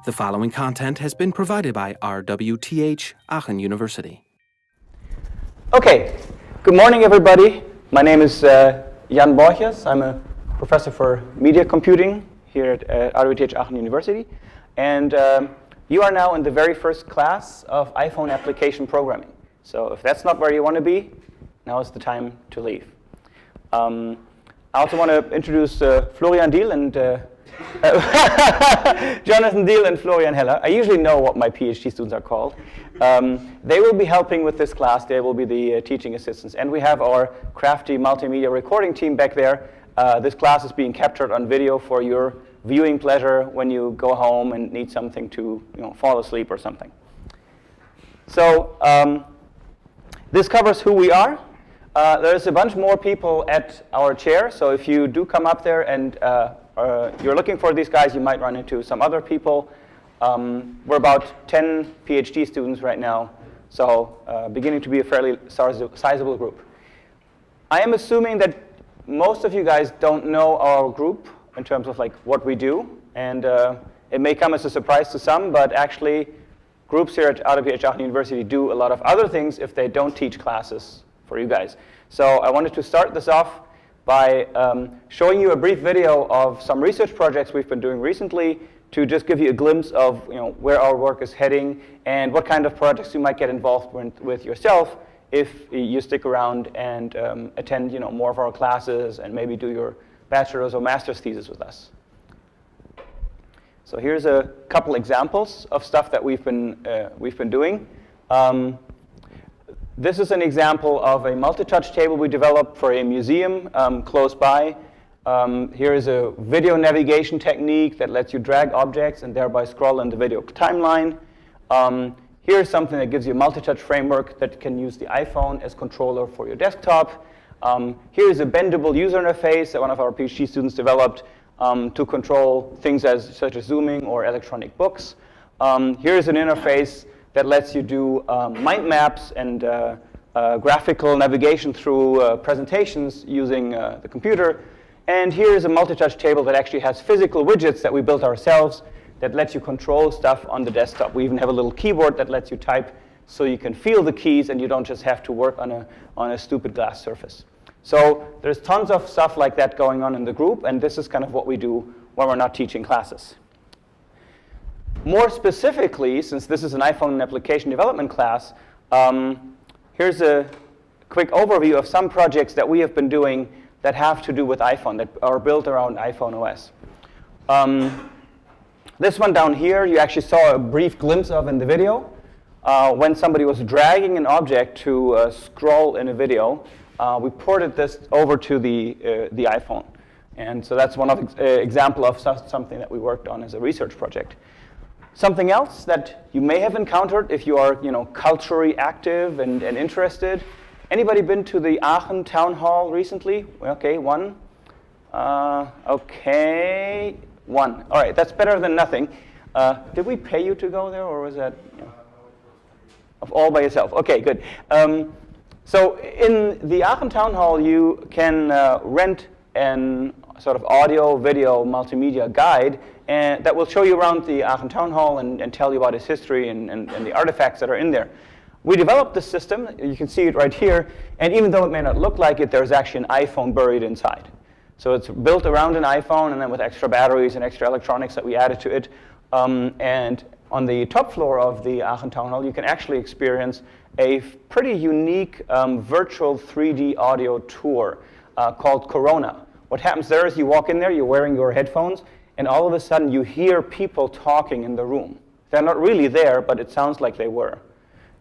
The following content has been provided by RWTH Aachen University. Okay, good morning everybody. My name is Jan Borges. I'm a professor for media computing here at RWTH Aachen University. And you are now in the very first class of iPhone application programming. So if that's not where you want to be, now is the time to leave. I also want to introduce Florian Diehl and Jonathan Diehl and Florian Heller. I usually know what my PhD students are called. They will be helping with this class. They will be the teaching assistants. And we have our crafty multimedia recording team back there. This class is being captured on video for your viewing pleasure when you go home and need something to fall asleep or something. So this covers who we are. There's a bunch more people at our chair. So if you do come up there and you're looking for these guys, you might run into some other people. We're about 10 PhD students right now, so beginning to be a fairly sizable group. I am assuming that most of you guys don't know our group in terms of like what we do, and it may come as a surprise to some, but actually groups here at RWTH Aachen University do a lot of other things if they don't teach classes for you guys. So I wanted to start this off by showing you a brief video of some research projects we've been doing recently to just give you a glimpse of where our work is heading and what kind of projects you might get involved with yourself if you stick around and attend more of our classes and maybe do your bachelor's or master's thesis with us. So here's a couple examples of stuff that we've been doing. This is an example of a multi-touch table we developed for a museum close by. Here is a video navigation technique that lets you drag objects and thereby scroll in the video timeline. Here's something that gives you a multi-touch framework that can use the iPhone as controller for your desktop. Here's a bendable user interface that one of our PhD students developed to control things such as zooming or electronic books. Here's an interface that lets you do mind maps and graphical navigation through presentations using the computer. And here's a multi-touch table that actually has physical widgets that we built ourselves that lets you control stuff on the desktop. We even have a little keyboard that lets you type so you can feel the keys and you don't just have to work on a stupid glass surface. So there's tons of stuff like that going on in the group, and this is kind of what we do when we're not teaching classes. More specifically, since this is an iPhone and application development class, here's a quick overview of some projects that we have been doing that have to do with iPhone, that are built around iPhone OS. This one down here, you actually saw a brief glimpse of in the video. When somebody was dragging an object to scroll in a video, we ported this over to the iPhone. And so that's one example of something that we worked on as a research project. Something else that you may have encountered if you are culturally active and interested. Anybody been to the Aachen Town Hall recently? Okay, one. Okay, one. All right, that's better than nothing. Did we pay you to go there, or was that all by yourself? Okay, good. So in the Aachen Town Hall, you can rent an sort of audio, video, multimedia guide and that will show you around the Aachen Town Hall and tell you about its history and the artifacts that are in there. We developed this system. You can see it right here. And even though it may not look like it, there's actually an iPhone buried inside. So it's built around an iPhone and then with extra batteries and extra electronics that we added to it. And on the top floor of the Aachen Town Hall, you can actually experience a pretty unique virtual 3D audio tour called Corona. What happens there is you walk in there, you're wearing your headphones, and all of a sudden you hear people talking in the room. They're not really there, but it sounds like they were.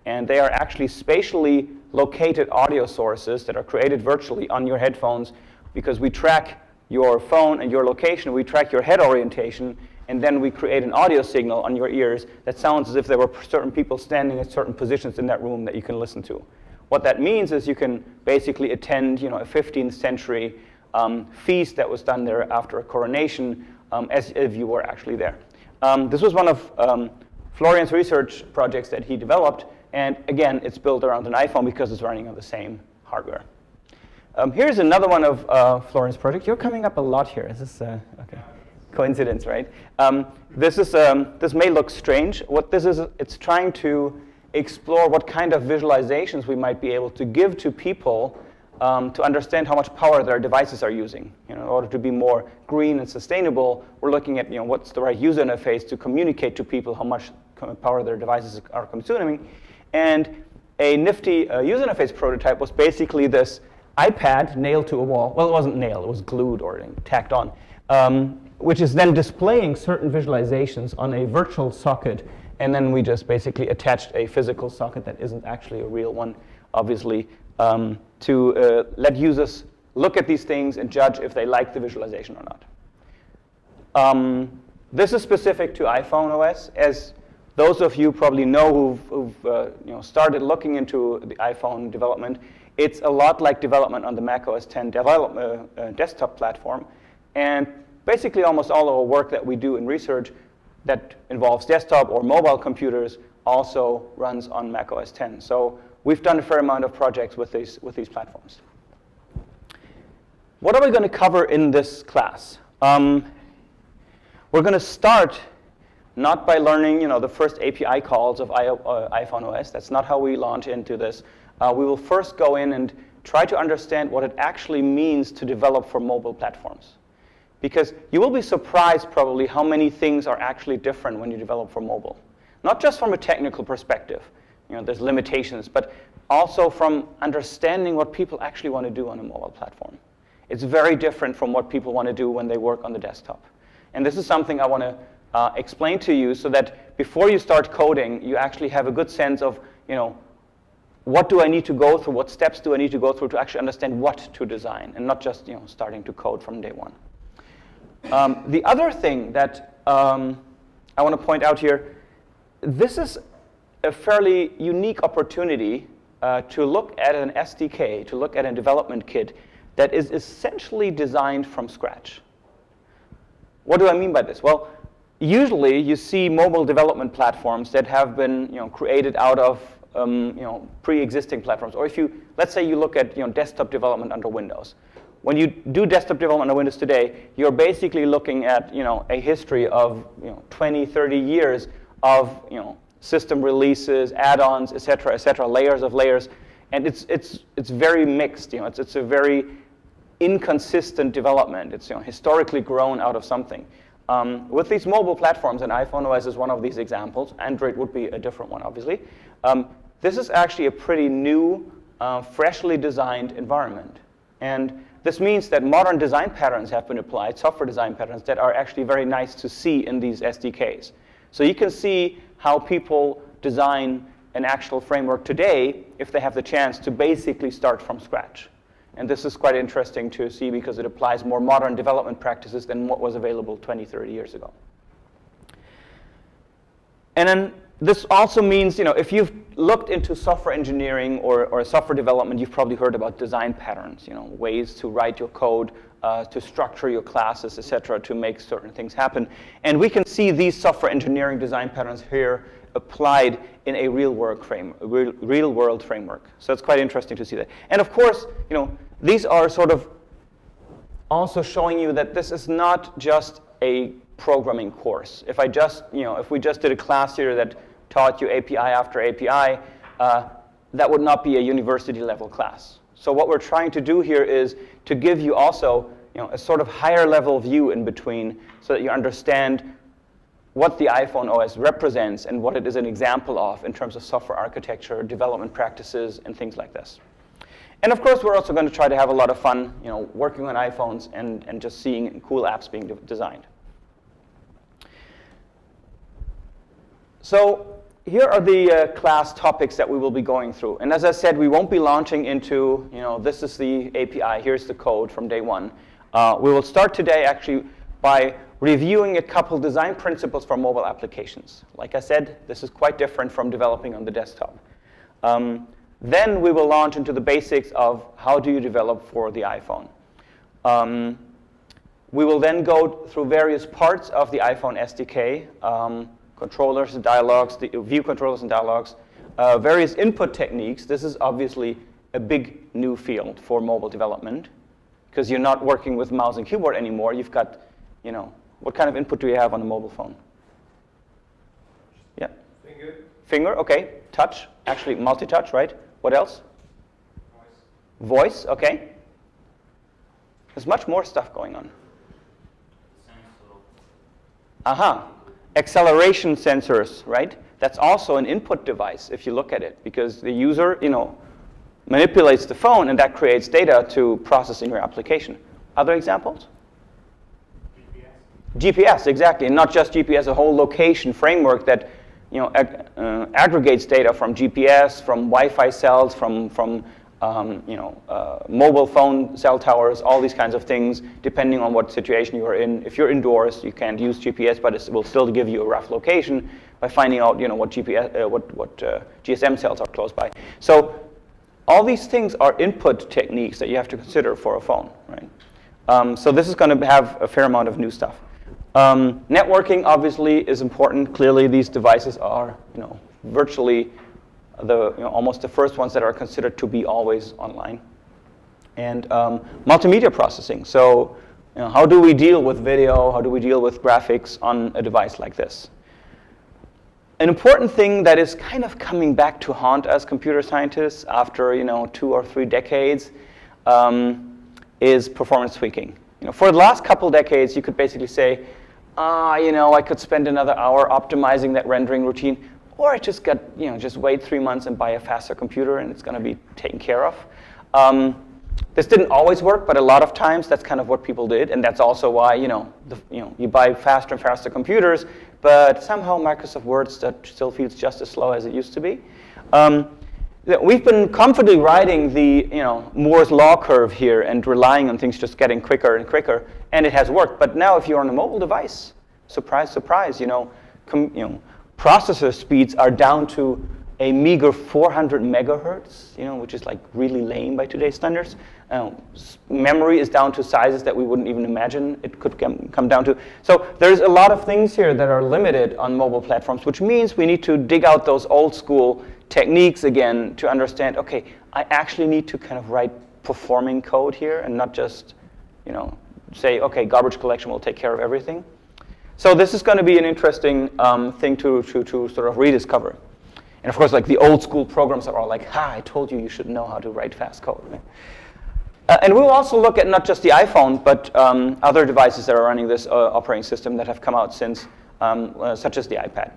And they are actually spatially located audio sources that are created virtually on your headphones because we track your phone and your location, we track your head orientation, and then we create an audio signal on your ears that sounds as if there were certain people standing at certain positions in that room that you can listen to. What that means is you can basically attend a 15th century feast that was done there after a coronation as if you were actually there. This was one of Florian's research projects that he developed, and again, it's built around an iPhone because it's running on the same hardware. Here's another one of Florian's project. You're coming up a lot here. Is this okay? coincidence, right? This may look strange. What this is, it's trying to explore what kind of visualizations we might be able to give to people to understand how much power their devices are using. In order to be more green and sustainable, we're looking at what's the right user interface to communicate to people how much power their devices are consuming. And a nifty user interface prototype was basically this iPad nailed to a wall. Well, it wasn't nailed, it was glued or tacked on, which is then displaying certain visualizations on a virtual socket. And then we just basically attached a physical socket that isn't actually a real one, obviously, to let users look at these things and judge if they like the visualization or not. This is specific to iPhone OS. As those of you probably know who've started looking into the iPhone development, it's a lot like development on the Mac OS X desktop platform. And basically almost all of our work that we do in research that involves desktop or mobile computers also runs on Mac OS X. So we've done a fair amount of projects with these platforms. What are we going to cover in this class? We're going to start not by learning the first API calls of iPhone OS. That's not how we launch into this. We will first go in and try to understand what it actually means to develop for mobile platforms. Because you will be surprised probably how many things are actually different when you develop for mobile. Not just from a technical perspective, there's limitations, but also from understanding what people actually want to do on a mobile platform. It's very different from what people want to do when they work on the desktop. And this is something I want to explain to you so that before you start coding, you actually have a good sense of, what do I need to go through, what steps do I need to go through to actually understand what to design, and not just starting to code from day one. The other thing that I want to point out here, this is a fairly unique opportunity to look at an SDK, to look at a development kit that is essentially designed from scratch. What do I mean by this? Well, usually you see mobile development platforms that have been created out of pre-existing platforms. Or let's say you look at desktop development under Windows. When you do desktop development on Windows today, you're basically looking at a history of 20, 30 years of system releases, add-ons, et cetera, layers of layers, and it's very mixed. It's a very inconsistent development. It's historically grown out of something. With these mobile platforms, and iPhone OS is one of these examples. Android would be a different one, obviously. This is actually a pretty new, freshly designed environment, and this means that modern design patterns have been applied, software design patterns that are actually very nice to see in these SDKs. So you can see how people design an actual framework today if they have the chance to basically start from scratch. And this is quite interesting to see because it applies more modern development practices than what was available 20, 30 years ago. And then this also means, if you've looked into software engineering or software development, you've probably heard about design patterns, ways to write your code, to structure your classes, et cetera, to make certain things happen. And we can see these software engineering design patterns here applied in a real-world framework. So it's quite interesting to see that. And of course, these are sort of also showing you that this is not just a programming course. If we just did a class here that taught you API after API, that would not be a university level class. So what we're trying to do here is to give you also a sort of higher level view in between so that you understand what the iPhone OS represents and what it is an example of in terms of software architecture, development practices, and things like this. And of course, we're also going to try to have a lot of fun working on iPhones and just seeing cool apps being designed. So here are the class topics that we will be going through. And as I said, we won't be launching into, this is the API, here's the code from day one. We will start today actually by reviewing a couple design principles for mobile applications. Like I said, this is quite different from developing on the desktop. Then we will launch into the basics of how do you develop for the iPhone. We will then go through various parts of the iPhone SDK, controllers and dialogues, the view controllers and dialogues, various input techniques. This is obviously a big new field for mobile development because you're not working with mouse and keyboard anymore. You've got, What kind of input do you have on a mobile phone? Yeah? Finger. Finger, okay. Touch, actually multi-touch, right? What else? Voice, okay. There's much more stuff going on. Aha. Acceleration sensors, right? That's also an input device if you look at it, because the user, manipulates the phone and that creates data to process in your application. Other examples? GPS, exactly, and not just GPS, a whole location framework that aggregates data from GPS, from Wi-Fi cells, from mobile phone cell towers, all these kinds of things, depending on what situation you are in. If you're indoors, you can't use GPS, but it will still give you a rough location by finding out, what GSM cells are close by. So all these things are input techniques that you have to consider for a phone, right? So this is going to have a fair amount of new stuff. Networking obviously is important. Clearly, these devices are, virtually almost the first ones that are considered to be always online. And multimedia processing. So, how do we deal with video? How do we deal with graphics on a device like this? An important thing that is kind of coming back to haunt us computer scientists after 2 or 3 decades is performance tweaking. For the last couple decades, you could basically say, I could spend another hour optimizing that rendering routine, or I just just wait 3 months and buy a faster computer and it's going to be taken care of. This didn't always work, but a lot of times that's kind of what people did, and that's also why you buy faster and faster computers, but somehow Microsoft Word still feels just as slow as it used to be. We've been comfortably riding the Moore's law curve here and relying on things just getting quicker and quicker, and it has worked. But now, if you're on a mobile device, surprise, surprise, processor speeds are down to a meager 400 megahertz, which is like really lame by today's standards. Memory is down to sizes that we wouldn't even imagine it could come down to. So there's a lot of things here that are limited on mobile platforms, which means we need to dig out those old school techniques again to understand, okay, I actually need to kind of write performing code here and not just, say, okay, garbage collection will take care of everything. So this is going to be an interesting thing to sort of rediscover. And of course, like the old school programs are all like, I told you should know how to write fast code. Right? And we'll also look at not just the iPhone, but other devices that are running this operating system that have come out since, such as the iPad.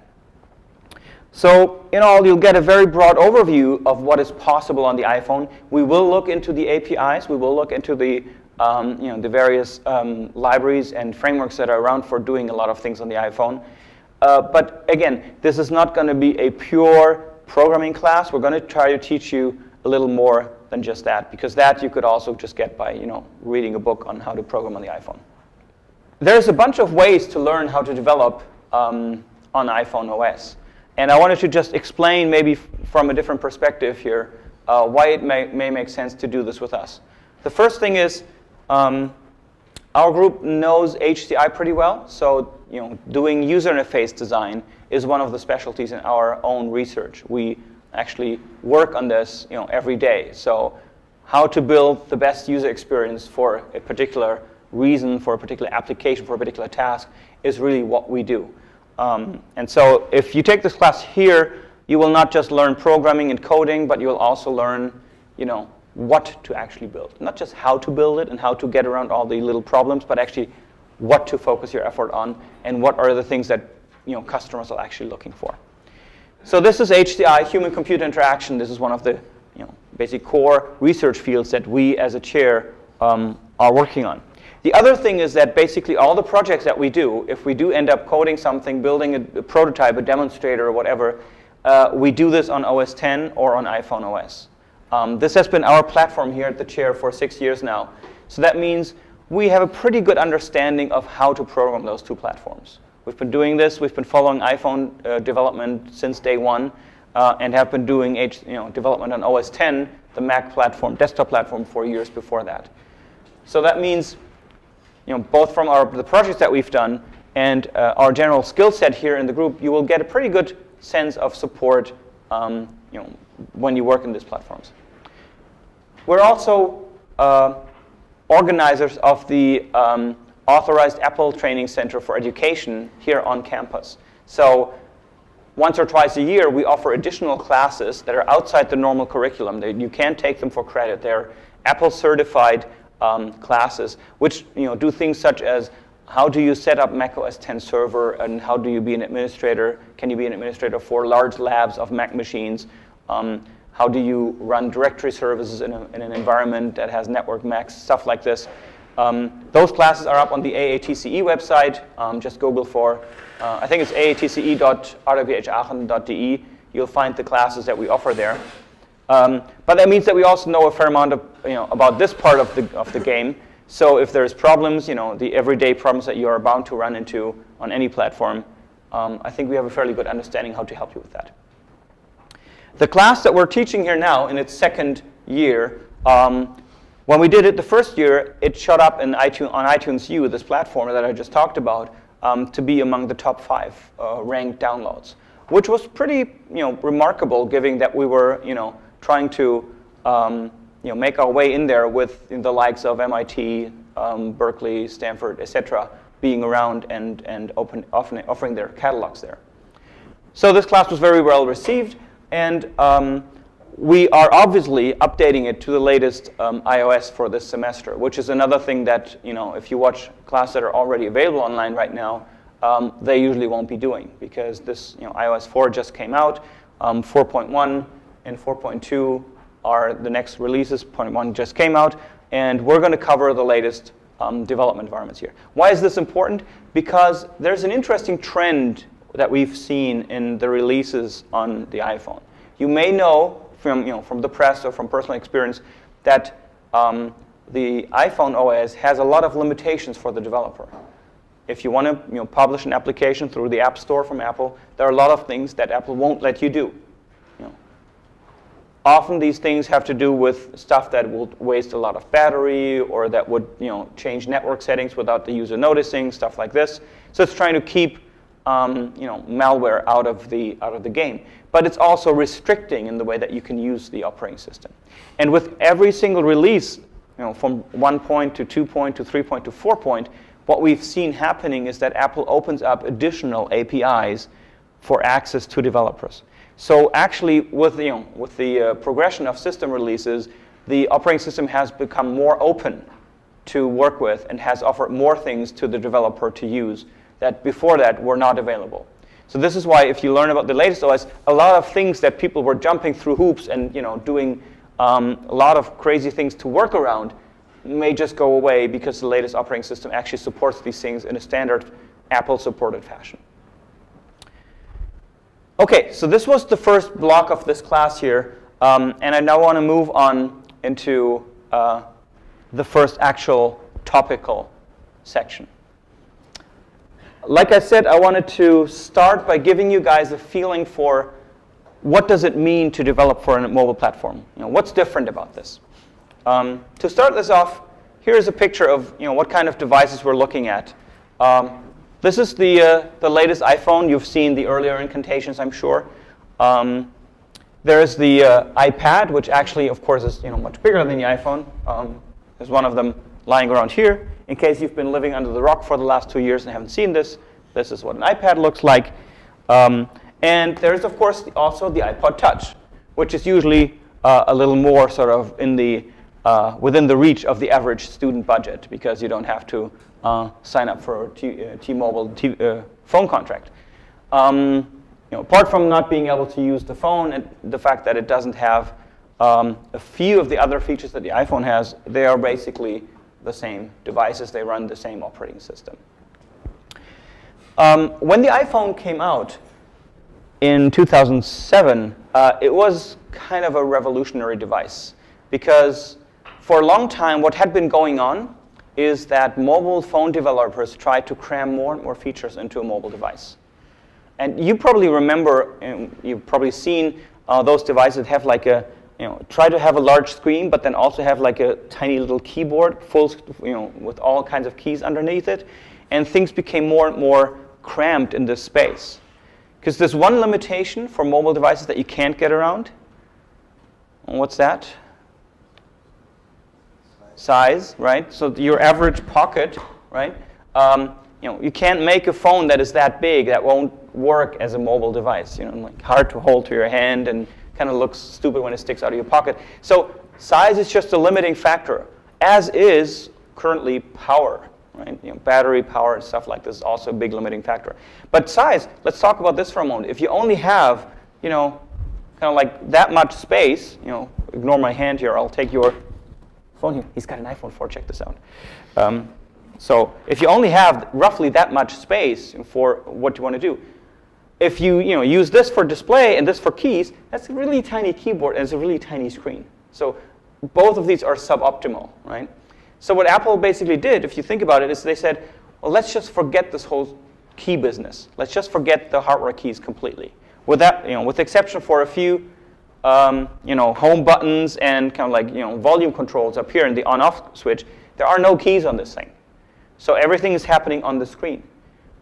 So in all, you'll get a very broad overview of what is possible on the iPhone. We will look into the APIs. We will look into the the various libraries and frameworks that are around for doing a lot of things on the iPhone. But again, this is not going to be a pure programming class. We're going to try to teach you a little more than just that, because that you could also just get by reading a book on how to program on the iPhone. There's a bunch of ways to learn how to develop on iPhone OS. And I wanted to just explain, maybe from a different perspective here, why it may make sense to do this with us. The first thing is, our group knows HCI pretty well, so doing user interface design is one of the specialties in our own research. We actually work on this every day. So how to build the best user experience for a particular reason, for a particular application, for a particular task is really what we do. And so if you take this class here, you will not just learn programming and coding, but you will also learn what to actually build. Not just how to build it and how to get around all the little problems, but actually what to focus your effort on and what are the things that customers are actually looking for. So this is HCI, human-computer interaction. This is one of the basic core research fields that we as a chair are working on. The other thing is that basically all the projects that we do, if we do end up coding something, building a prototype, a demonstrator, or whatever, we do this on OS X or on iPhone OS. This has been our platform here at the chair for 6 years now. So that means we have a pretty good understanding of how to program those two platforms. We've been doing this. We've been following iPhone development since day one, and have been doing development on OS X, the Mac platform, desktop platform, for years before that. So that means, both from the projects that we've done and our general skill set here in the group, you will get a pretty good sense of support, when you work in these platforms. We're also organizers of the authorized Apple Training Center for Education here on campus. So once or twice a year, we offer additional classes that are outside the normal curriculum. You can't take them for credit. They're Apple-certified classes, which do things such as how do you set up Mac OS X server, and how do you be an administrator? Can you be an administrator for large labs of Mac machines? How do you run directory services in an environment that has network Macs, stuff like this. Those classes are up on the AATCE website. Just Google for, I think it's aatce.rwthaachen.de. You'll find the classes that we offer there. But that means that we also know a fair amount of, about this part of the game. So if there's problems, the everyday problems that you are bound to run into on any platform, I think we have a fairly good understanding how to help you with that. The class that we're teaching here now in its second year, when we did it the first year, it showed up on iTunes U, this platform that I just talked about, to be among the top 5 ranked downloads, which was pretty remarkable, given that we were trying to make our way in there with the likes of MIT, Berkeley, Stanford, etc., being around and offering their catalogs there. So this class was very well received, and we are obviously updating it to the latest iOS for this semester, which is another thing that, if you watch classes that are already available online right now, they usually won't be doing, because this, iOS 4 just came out, 4.1 and 4.2 are the next releases. 0.1 just came out, and we're going to cover the latest development environments here. Why is this important? Because there's an interesting trend that we've seen in the releases on the iPhone. You may know from the press or from personal experience that the iPhone OS has a lot of limitations for the developer. If you want to publish an application through the App Store from Apple, there are a lot of things that Apple won't let you do. Often these things have to do with stuff that will waste a lot of battery, or that would change network settings without the user noticing, stuff like this. So it's trying to keep malware out of the game. But it's also restricting in the way that you can use the operating system. And with every single release, from 1 point to 2 point to 3 point to 4 point, what we've seen happening is that Apple opens up additional APIs for access to developers. So actually, with the progression of system releases, the operating system has become more open to work with and has offered more things to the developer to use that before that were not available. So this is why, if you learn about the latest OS, a lot of things that people were jumping through hoops and doing a lot of crazy things to work around may just go away, because the latest operating system actually supports these things in a standard Apple-supported fashion. Okay, so this was the first block of this class here, and I now want to move on into the first actual topical section. Like I said, I wanted to start by giving you guys a feeling for what does it mean to develop for a mobile platform. What's different about this? To start this off, here's a picture of what kind of devices we're looking at. This is the latest iPhone. You've seen the earlier incantations, I'm sure. There's the iPad, which actually, of course, is much bigger than the iPhone. There's one of them lying around here. In case you've been living under the rock for the last 2 years and haven't seen this, this is what an iPad looks like. And there's, of course, also the iPod Touch, which is usually a little more sort of in the within the reach of the average student budget, because you don't have to sign up for a T-Mobile phone contract. Apart from not being able to use the phone and the fact that it doesn't have a few of the other features that the iPhone has, they are basically the same devices. They run the same operating system. When the iPhone came out in 2007, it was kind of a revolutionary device, because for a long time what had been going on is that mobile phone developers tried to cram more and more features into a mobile device. And you probably remember, you've probably seen those devices that have like a, try to have a large screen, but then also have like a tiny little keyboard full, with all kinds of keys underneath it. And things became more and more cramped in this space. Because there's one limitation for mobile devices that you can't get around. And what's that? Size, right? So your average pocket, right, You can't make a phone that is that big that won't work as a mobile device. Like hard to hold to your hand and kind of looks stupid when it sticks out of your pocket. So size is just a limiting factor, as is currently power. Right? Battery power and stuff like this is also a big limiting factor. But size, let's talk about this for a moment. If you only have, kind of like that much space, ignore my hand here, I'll take your phone here. He's got an iPhone 4, check this out. So if you only have roughly that much space for what you want to do, if you, use this for display and this for keys, that's a really tiny keyboard and it's a really tiny screen. So both of these are suboptimal, right? So what Apple basically did, if you think about it, is they said, well, let's just forget this whole key business. Let's just forget the hardware keys completely. With that, with the exception for a few, home buttons and kind of like, volume controls up here in the on-off switch, there are no keys on this thing. So everything is happening on the screen.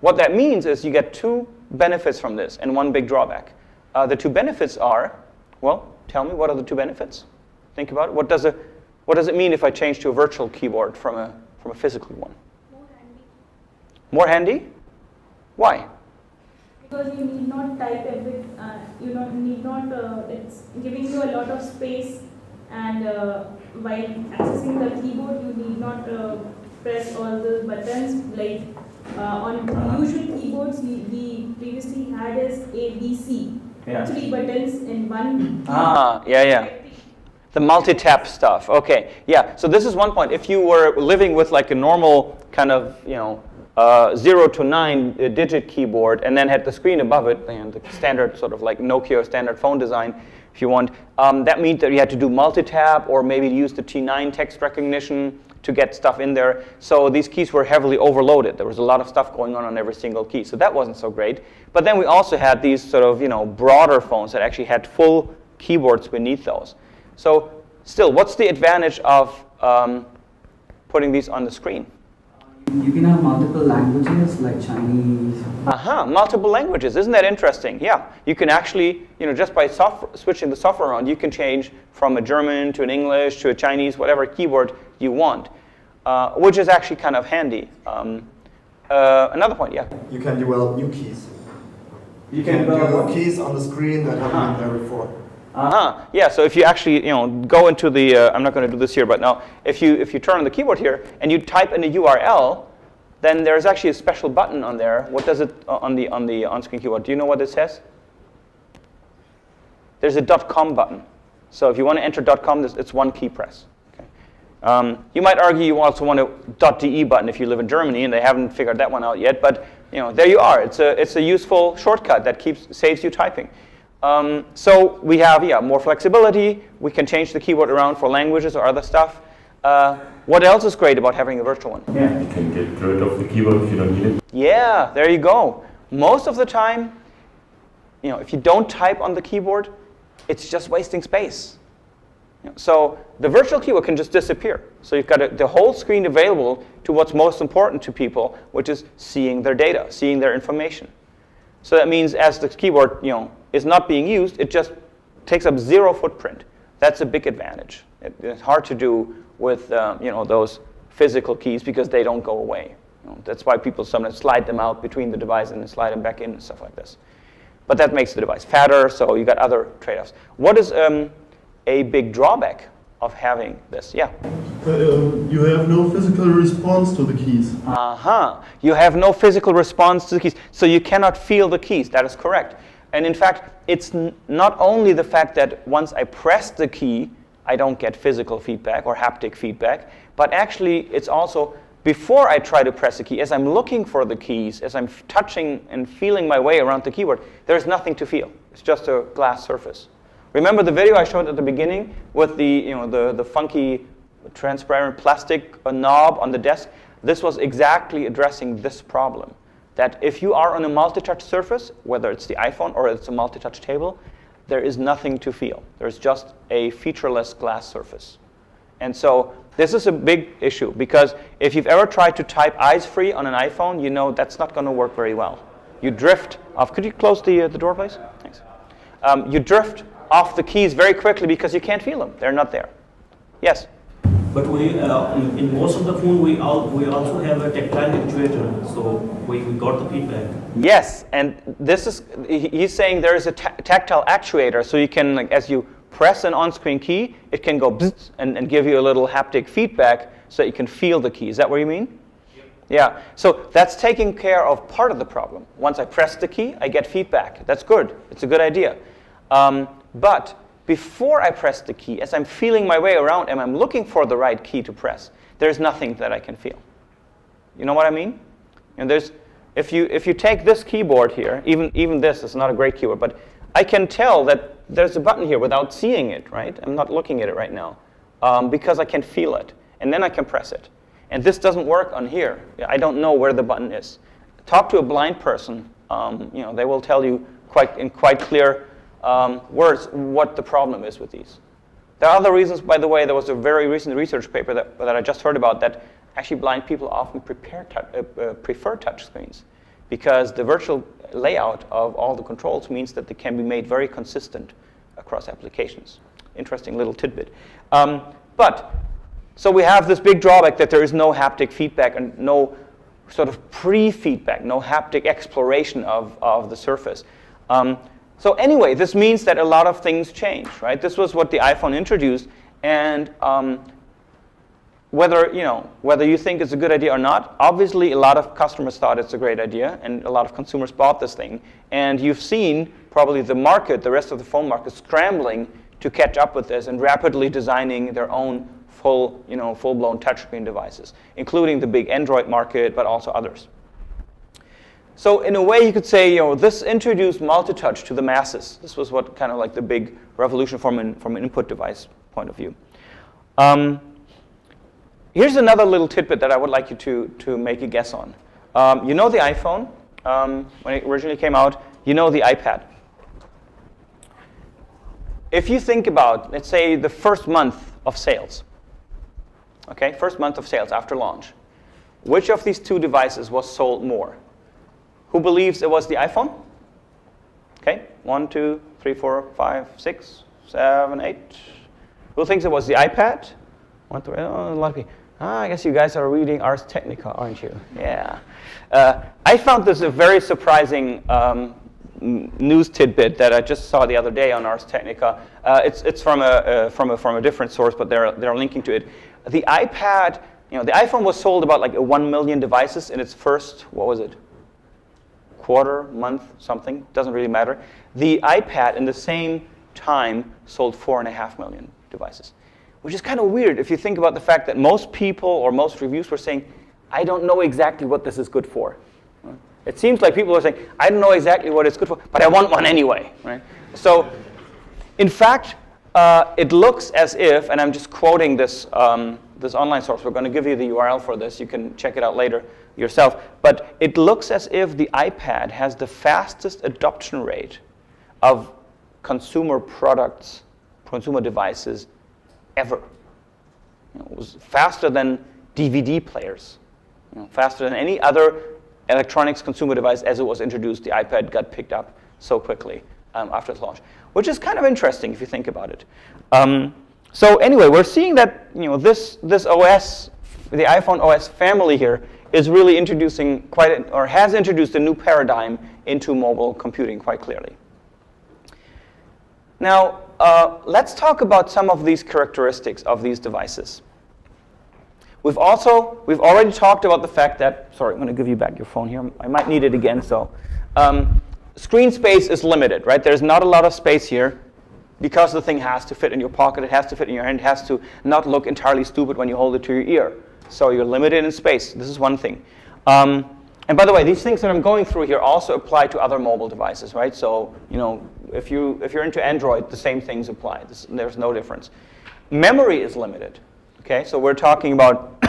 What that means is you get two benefits from this and one big drawback. The two benefits are, well, tell me, what are the two benefits? Think about it. What does it mean if I change to a virtual keyboard from a physical one? More handy. More handy? Why? Because you need not type everything, it's giving you a lot of space, and while accessing the keyboard, you need not press all the buttons. Like on usual keyboards, we previously had is A, B, C. Yeah. 3 buttons in one. Yeah. The multi-tap stuff. Okay, yeah. So this is one point. If you were living with like a normal kind of, 0 to 9 digit keyboard and then had the screen above it, and the standard sort of like Nokia standard phone design, if you want, that means that you had to do multi-tap or maybe use the T9 text recognition to get stuff in there. So these keys were heavily overloaded. There was a lot of stuff going on every single key. So that wasn't so great. But then we also had these sort of, broader phones that actually had full keyboards beneath those. So still, what's the advantage of putting these on the screen? You can have multiple languages like Chinese. Multiple languages. Isn't that interesting? Yeah. You can actually, just by switching the software around, you can change from a German to an English to a Chinese, whatever keyboard you want, which is actually kind of handy. Another point, yeah. You can develop new keys. You can develop develop keys on the screen that haven't been there before. Yeah, so if you actually, go into the, I'm not going to do this here, but now, if you turn on the keyboard here and you type in a URL, then there's actually a special button on there. What does it on the on-screen keyboard? Do you know what it says? There's a .com button. So if you want to enter .com, it's one key press. Okay. You might argue you also want a .de button if you live in Germany, and they haven't figured that one out yet. But there you are. It's a useful shortcut that saves you typing. So we have, more flexibility. We can change the keyboard around for languages or other stuff. What else is great about having a virtual one? Yeah, you can get rid of the keyboard if you don't need it. Yeah, there you go. Most of the time, if you don't type on the keyboard, it's just wasting space. So the virtual keyboard can just disappear. So you've got the whole screen available to what's most important to people, which is seeing their data, seeing their information. So that means as the keyboard, is not being used, it just takes up zero footprint. That's a big advantage. It's hard to do with those physical keys because they don't go away. That's why people sometimes slide them out between the device and then slide them back in and stuff like this. But that makes the device fatter, so you got other trade-offs. What is a big drawback of having this? Yeah. You have no physical response to the keys. You have no physical response to the keys, so you cannot feel the keys. That is correct. And in fact, it's not only the fact that once I press the key, I don't get physical feedback or haptic feedback, but actually it's also before I try to press the key, as I'm looking for the keys, as I'm touching and feeling my way around the keyboard, there's nothing to feel. It's just a glass surface. Remember the video I showed at the beginning with the funky transparent plastic knob on the desk? This was exactly addressing this problem. That if you are on a multi-touch surface, whether it's the iPhone or it's a multi-touch table, there is nothing to feel. There's just a featureless glass surface. And so this is a big issue because if you've ever tried to type eyes-free on an iPhone, that's not going to work very well. You drift off. Could you close the door, please? Thanks. You drift off the keys very quickly because you can't feel them. They're not there. Yes? But in most of the phone, we also have a tactile actuator, so we got the feedback. Yes, and this is, he's saying there is a tactile actuator, so you can, like, as you press an on-screen key, it can go bzz and give you a little haptic feedback so that you can feel the key. Is that what you mean? Yep. Yeah, so that's taking care of part of the problem. Once I press the key, I get feedback. That's good. It's a good idea. But before I press the key, as I'm feeling my way around and I'm looking for the right key to press, there's nothing that I can feel. You know what I mean? And there's, if you take this keyboard here, even this is not a great keyboard, but I can tell that there's a button here without seeing it, right? I'm not looking at it right now because I can feel it, and then I can press it. And this doesn't work on here. I don't know where the button is. Talk to a blind person. They will tell you in quite clear words what the problem is with these. There are other reasons, by the way. There was a very recent research paper that I just heard about that actually blind people often prefer touch screens because the virtual layout of all the controls means that they can be made very consistent across applications. Interesting little tidbit. So we have this big drawback that there is no haptic feedback and no sort of pre-feedback, no haptic exploration of the surface. So anyway, this means that a lot of things change, right? This was what the iPhone introduced, and whether you think it's a good idea or not, obviously a lot of customers thought it's a great idea, and a lot of consumers bought this thing. And you've seen probably the rest of the phone market, scrambling to catch up with this and rapidly designing their own full-blown touchscreen devices, including the big Android market, but also others. So in a way, you could say, this introduced multi-touch to the masses. This was what kind of like the big revolution from an input device point of view. Here's another little tidbit that I would like you to make a guess on. You know the iPhone, when it originally came out. You know the iPad. If you think about, let's say, the first month of sales, okay, first month of sales after launch, which of these two devices was sold more? Who believes it was the iPhone? Okay, 1, 2, 3, 4, 5, 6, 7, 8. Who thinks it was the iPad? 1, 2, a lot of people. I guess you guys are reading Ars Technica, aren't you? Yeah. I found this a very surprising news tidbit that I just saw the other day on Ars Technica. It's from a different source, but they're linking to it. The iPad, the iPhone was sold about like 1 million devices in its first, what was it? Quarter, month, something, doesn't really matter. The iPad in the same time sold 4.5 million devices, which is kind of weird if you think about the fact that most people or most reviews were saying, I don't know exactly what this is good for. It seems like people are saying, I don't know exactly what it's good for, but I want one anyway. Right? So, in fact, it looks as if, and I'm just quoting this online source, we're going to give you the URL for this, you can check it out later yourself, but it looks as if the iPad has the fastest adoption rate of consumer products, consumer devices ever. It was faster than DVD players, faster than any other electronics consumer device as it was introduced. The iPad got picked up so quickly after its launch, which is kind of interesting if you think about it. So anyway, we're seeing that this OS, the iPhone OS family here, is really introducing has introduced a new paradigm into mobile computing quite clearly. Now, let's talk about some of these characteristics of these devices. We've already talked about the fact that, sorry, I'm going to give you back your phone here. I might need it again, so. Screen space is limited, right? There's not a lot of space here because the thing has to fit in your pocket, it has to fit in your hand, it has to not look entirely stupid when you hold it to your ear. So you're limited in space. This is one thing. And by the way, these things that I'm going through here also apply to other mobile devices, right? So, if you're into Android, the same things apply. There's no difference. Memory is limited. Okay, so we're talking about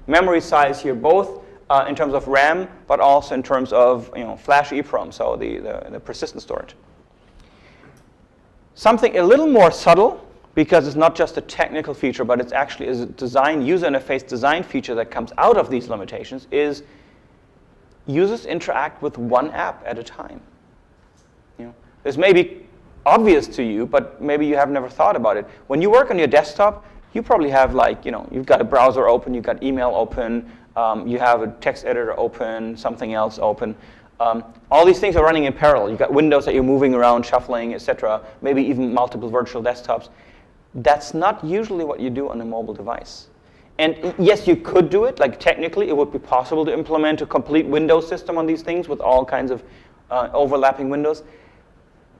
memory size here, both in terms of RAM, but also in terms of flash EEPROM, so the persistent storage. Something a little more subtle, because it's not just a technical feature, but it's actually a user interface design feature that comes out of these limitations, is users interact with one app at a time. This may be obvious to you, but maybe you have never thought about it. When you work on your desktop, you probably have like, you've got a browser open, you've got email open, you have a text editor open, something else open. All these things are running in parallel. You've got windows that you're moving around, shuffling, etc. Maybe even multiple virtual desktops. That's not usually what you do on a mobile device. And yes, you could do it. Like technically, it would be possible to implement a complete Windows system on these things with all kinds of overlapping windows.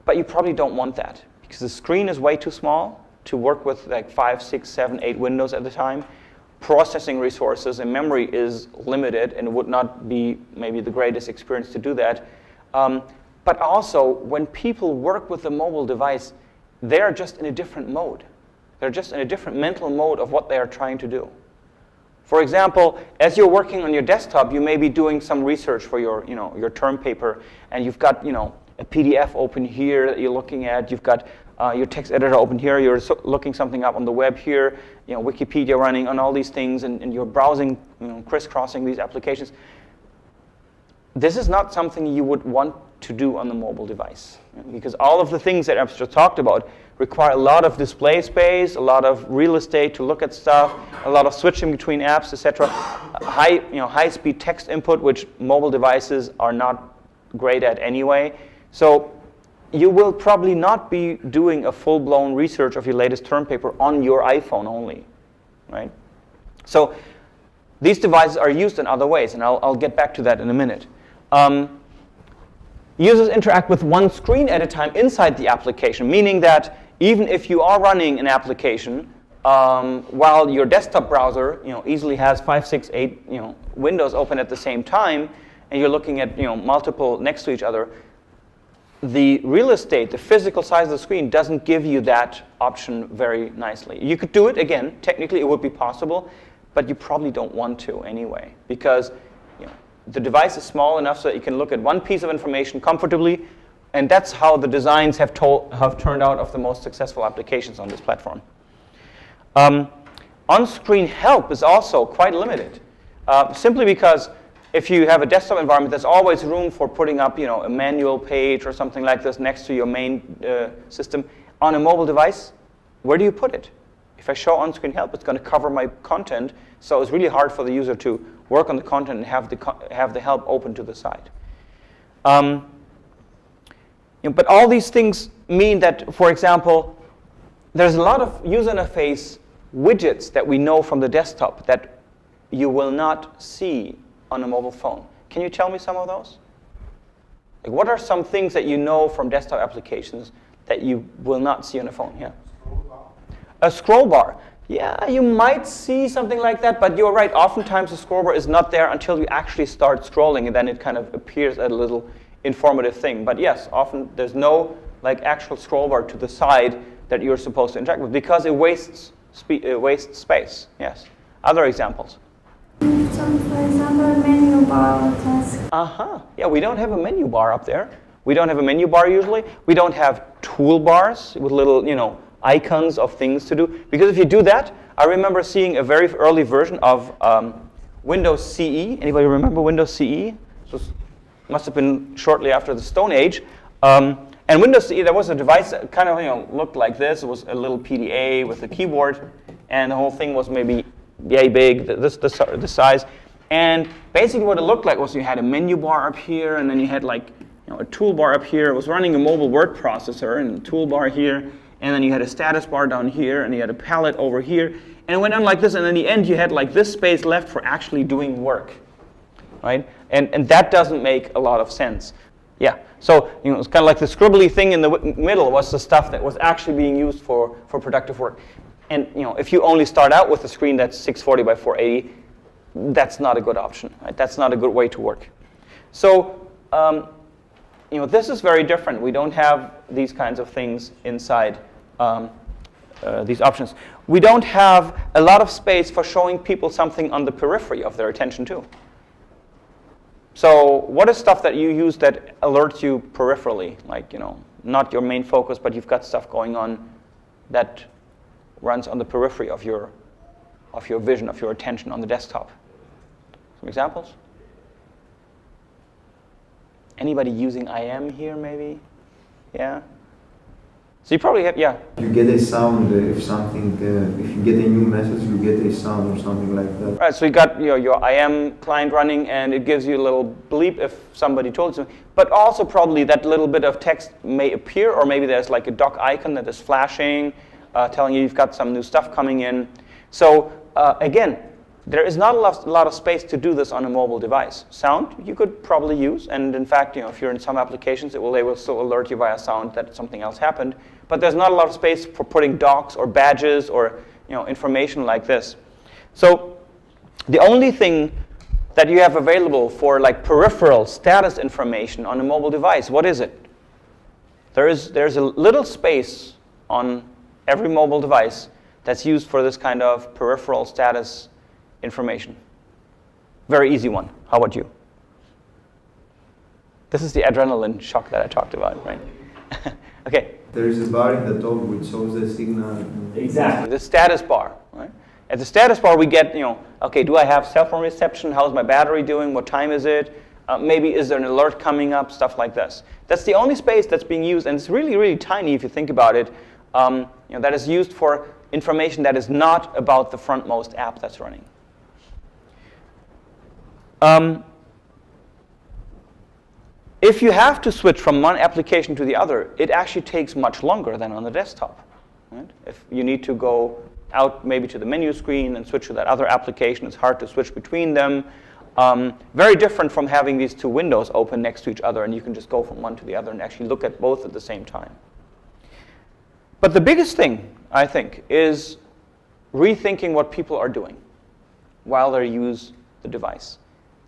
But you probably don't want that because the screen is way too small to work with like 5, 6, 7, 8 windows at a time. Processing resources and memory is limited, and it would not be maybe the greatest experience to do that. But also, when people work with a mobile device, they're just in a different mode. They're just in a different mental mode of what they are trying to do. For example, as you're working on your desktop, you may be doing some research for your, your term paper, and you've got, a PDF open here that you're looking at. You've got your text editor open here. You're looking something up on the web here. Wikipedia running on all these things, and you're browsing, crisscrossing these applications. This is not something you would want to do on the mobile device, because all of the things that I've just talked about require a lot of display space, a lot of real estate to look at stuff, a lot of switching between apps, etc. High-speed text input, which mobile devices are not great at anyway. So you will probably not be doing a full-blown research of your latest term paper on your iPhone only, right? So these devices are used in other ways, and I'll get back to that in a minute. Users interact with one screen at a time inside the application, meaning that even if you are running an application while your desktop browser easily has 5, 6, 8 windows open at the same time, and you're looking at multiple next to each other, the real estate, the physical size of the screen doesn't give you that option very nicely. You could do it, again, technically it would be possible, but you probably don't want to anyway, because the device is small enough so that you can look at one piece of information comfortably, and that's how the designs have turned out of the most successful applications on this platform. On-screen help is also quite limited, simply because if you have a desktop environment, there's always room for putting up a manual page or something like this next to your main system. On a mobile device, where do you put it? If I show on-screen help, it's going to cover my content, so it's really hard for the user to work on the content and have the help open to the side. But all these things mean that, for example, there's a lot of user interface widgets that we know from the desktop that you will not see on a mobile phone. Can you tell me some of those? Like, what are some things that you know from desktop applications that you will not see on a phone? Yeah. A scroll bar. Yeah, you might see something like that, but you're right. Oftentimes the scroll bar is not there until you actually start scrolling, and then it kind of appears as a little informative thing. But yes, often there's no actual scroll bar to the side that you're supposed to interact with because it wastes space. Yes. Other examples. So, for example, a menu bar or task. Yeah, we don't have a menu bar up there. We don't have a menu bar usually. We don't have toolbars with little, icons of things to do. Because if you do that, I remember seeing a very early version of Windows CE. Anybody remember Windows CE? This must have been shortly after the Stone Age. And Windows CE, there was a device that kind of looked like this. It was a little PDA with a keyboard, and the whole thing was maybe yay big, this size. And basically what it looked like was you had a menu bar up here, and then you had a toolbar up here. It was running a mobile word processor, and a toolbar here, and then you had a status bar down here, and you had a palette over here. And it went on like this, and in the end you had this space left for actually doing work, right? And that doesn't make a lot of sense. Yeah, so it's kind of like the scribbly thing in the middle was the stuff that was actually being used for productive work. And if you only start out with a screen that's 640 by 480, that's not a good option. Right? That's not a good way to work. So this is very different. We don't have these kinds of things inside these options. We don't have a lot of space for showing people something on the periphery of their attention too. So what is stuff that you use that alerts you peripherally? Not your main focus, but you've got stuff going on that runs on the periphery of your vision, of your attention on the desktop. Some examples? Anybody using IM here maybe? Yeah? So you probably have, yeah. You get a sound if something, if you get a new message, you get a sound or something like that. Right, so you got your IM client running, and it gives you a little bleep if somebody told you. But also probably that little bit of text may appear, or maybe there's like a dock icon that is flashing, telling you you've got some new stuff coming in. So again, there is not a lot of space to do this on a mobile device. Sound you could probably use, and in fact, if you're in some applications, they will still alert you via sound that something else happened. But there's not a lot of space for putting docks or badges or information like this. So the only thing that you have available for like peripheral status information on a mobile device, what is it? There's a little space on every mobile device that's used for this kind of peripheral status information. Very easy one. How about you? This is the adrenaline shock that I talked about, right? Okay. There is a bar in the top which shows the signal. Exactly. The status bar, right? At the status bar, we get, okay, do I have cell phone reception? How's my battery doing? What time is it? Maybe is there an alert coming up? Stuff like this. That's the only space that's being used, and it's really, really tiny if you think about it. That is used for information that is not about the frontmost app that's running. If you have to switch from one application to the other, it actually takes much longer than on the desktop. Right? If you need to go out maybe to the menu screen and switch to that other application, it's hard to switch between them. Very different from having these two windows open next to each other, and you can just go from one to the other and actually look at both at the same time. But the biggest thing, I think, is rethinking what people are doing while they use the device.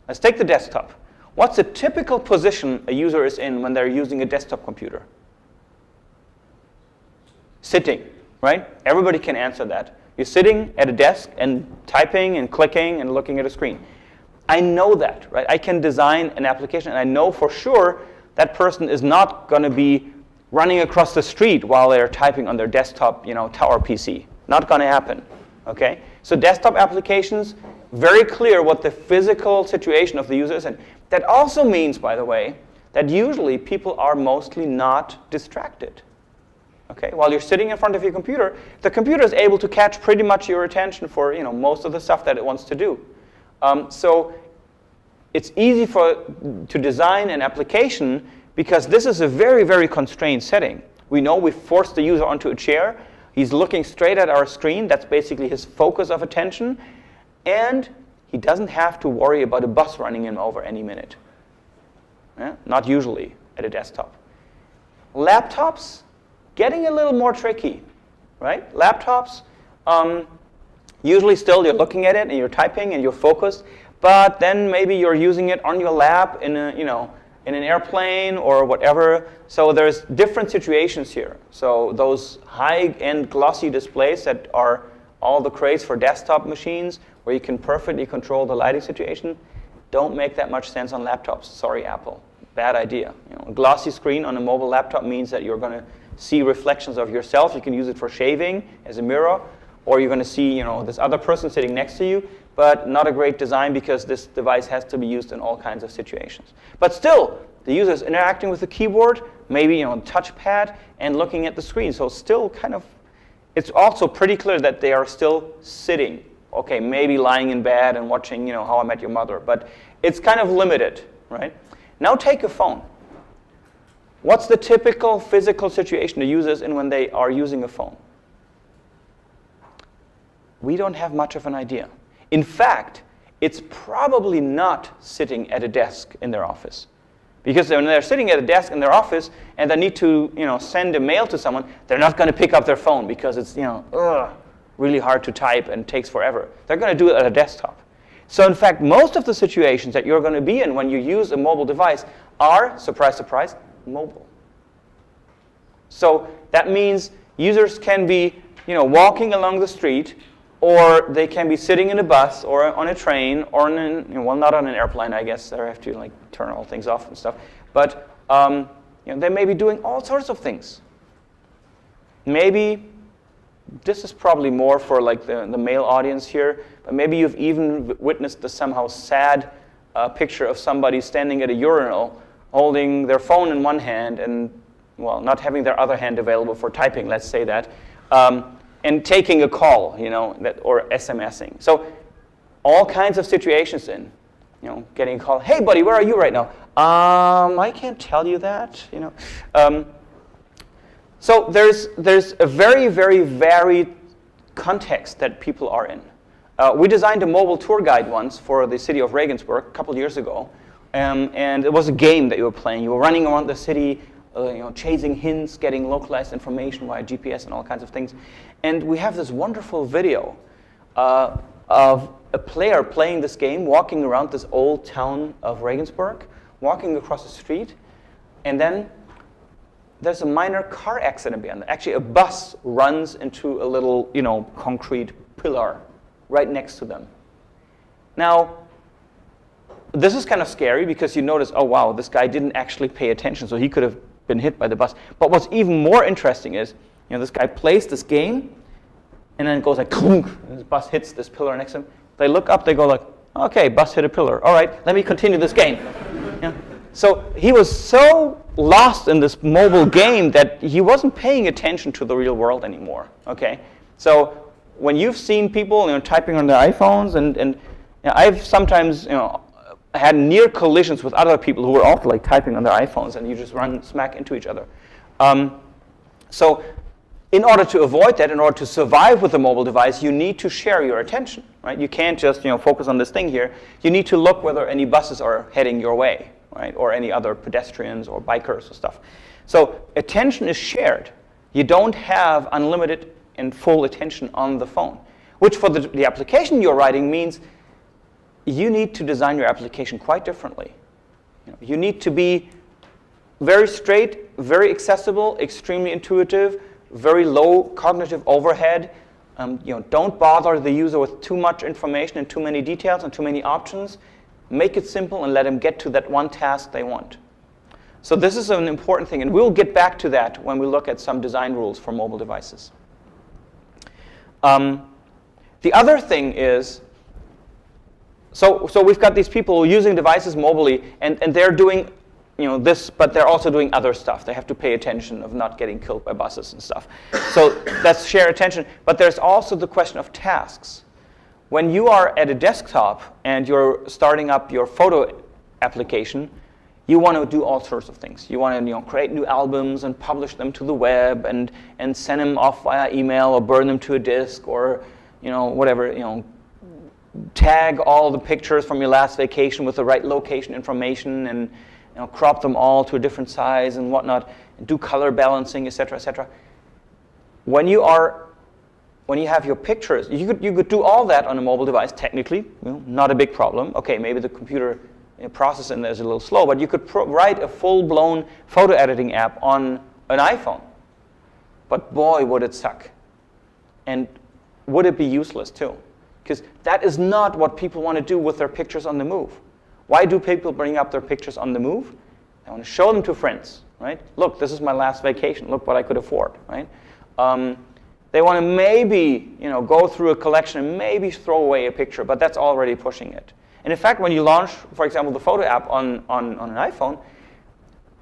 Let's take the desktop. What's a typical position a user is in when they're using a desktop computer? Sitting, right? Everybody can answer that. You're sitting at a desk and typing and clicking and looking at a screen. I know that, right? I can design an application, and I know for sure that person is not going to be running across the street while they're typing on their desktop, tower PC. Not going to happen, okay? So desktop applications, very clear what the physical situation of the user is. And that also means, by the way, that usually people are mostly not distracted. Okay? While you're sitting in front of your computer, the computer is able to catch pretty much your attention for most of the stuff that it wants to do. So it's easy to design an application because this is a very, very constrained setting. We know we've forced the user onto a chair. He's looking straight at our screen. That's basically his focus of attention. And he doesn't have to worry about a bus running him over any minute. Yeah? Not usually at a desktop. Laptops, getting a little more tricky, right? Laptops, usually still you're looking at it and you're typing and you're focused, but then maybe you're using it on your lap in an airplane or whatever. So there's different situations here. So those high-end glossy displays that are all the craze for desktop machines where you can perfectly control the lighting situation don't make that much sense on laptops. Sorry, Apple. Bad idea. A glossy screen on a mobile laptop means that you're going to see reflections of yourself. You can use it for shaving as a mirror, or you're going to see this other person sitting next to you, but not a great design because this device has to be used in all kinds of situations. But still, the user is interacting with the keyboard, maybe a touchpad, and looking at the screen. So still it's also pretty clear that they are still sitting. Okay, maybe lying in bed and watching, How I Met Your Mother, but it's kind of limited, right? Now take a phone. What's the typical physical situation the user is in when they are using a phone? We don't have much of an idea. In fact, it's probably not sitting at a desk in their office. Because when they're sitting at a desk in their office and they need to, send a mail to someone, they're not going to pick up their phone because it's, really hard to type and takes forever. They're going to do it at a desktop. So in fact, most of the situations that you're going to be in when you use a mobile device are, surprise, surprise, mobile. So that means users can be, walking along the street, or they can be sitting in a bus or on a train or not on an airplane, I guess. They have to turn all things off and stuff. But they may be doing all sorts of things. Maybe this is probably more for the male audience here, but maybe you've even witnessed the somehow sad picture of somebody standing at a urinal holding their phone in one hand and well, not having their other hand available for typing, let's say that, and taking a call, or SMSing. So all kinds of situations getting a call, hey buddy, where are you right now? I can't tell you that, So there's a very, very varied context that people are in. We designed a mobile tour guide once for the city of Regensburg a couple years ago, and it was a game that you were playing. You were running around the city, chasing hints, getting localized information via GPS and all kinds of things. And we have this wonderful video of a player playing this game, walking around this old town of Regensburg, walking across the street, and then there's a minor car accident behind them. Actually, a bus runs into a little, concrete pillar right next to them. Now, this is kind of scary because you notice, oh wow, this guy didn't actually pay attention, so he could have been hit by the bus. But what's even more interesting is, this guy plays this game, and then it goes like clunk, and this bus hits this pillar next to him. They look up, they go like, okay, bus hit a pillar. All right, let me continue this game. So he was so lost in this mobile game that he wasn't paying attention to the real world anymore. Okay, so when you've seen people typing on their iPhones, and I've sometimes had near collisions with other people who were also like typing on their iPhones, and you just run smack into each other. So in order to avoid that, in order to survive with a mobile device, you need to share your attention, right? You can't just focus on this thing here. You need to look whether any buses are heading your way, right? Or any other pedestrians or bikers or stuff. So attention is shared. You don't have unlimited and full attention on the phone, which for the application you're writing means you need to design your application quite differently. You need to be very straight, very accessible, extremely intuitive, very low cognitive overhead. Don't bother the user with too much information and too many details and too many options. Make it simple and let them get to that one task they want. So this is an important thing, and we'll get back to that when we look at some design rules for mobile devices. The other thing is, so we've got these people using devices mobily, and they're doing this, but they're also doing other stuff. They have to pay attention of not getting killed by buses and stuff. So that's shared attention. But there's also the question of tasks. When you are at a desktop and you're starting up your photo application, you want to do all sorts of things. You want to create new albums and publish them to the web and send them off via email or burn them to a disk or whatever, tag all the pictures from your last vacation with the right location information and crop them all to a different size and whatnot, and do color balancing, etc., etc. When you have your pictures, you could do all that on a mobile device, technically, not a big problem. Okay, maybe the computer process in there is a little slow, but you could write a full-blown photo editing app on an iPhone. But boy, would it suck. And would it be useless too? Because that is not what people want to do with their pictures on the move. Why do people bring up their pictures on the move? They want to show them to friends, right? Look, this is my last vacation. Look what I could afford, right? They want to maybe, go through a collection and maybe throw away a picture, but that's already pushing it. And in fact, when you launch, for example, the photo app on an iPhone,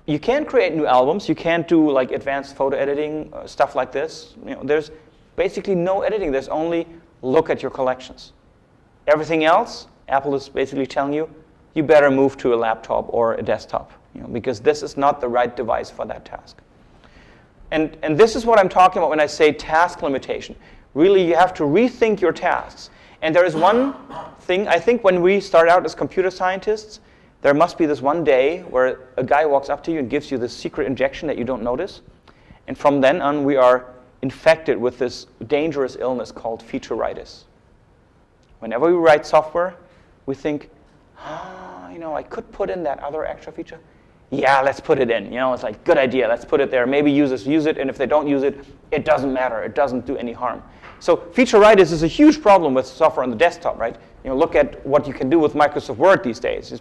you can't create new albums. You can't do like advanced photo editing, stuff like this. There's basically no editing. There's only look at your collections. Everything else, Apple is basically telling you, you better move to a laptop or a desktop, because this is not the right device for that task. And this is what I'm talking about when I say task limitation. Really, you have to rethink your tasks. And there is one thing, I think when we start out as computer scientists, there must be this one day where a guy walks up to you and gives you this secret injection that you don't notice. And from then on, we are infected with this dangerous illness called featureitis. Whenever we write software, we think, I could put in that other extra feature. Yeah, let's put it in. It's like, good idea, let's put it there. Maybe users use it, and if they don't use it, it doesn't matter. It doesn't do any harm. So featureitis is a huge problem with software on the desktop, right? Look at what you can do with Microsoft Word these days. You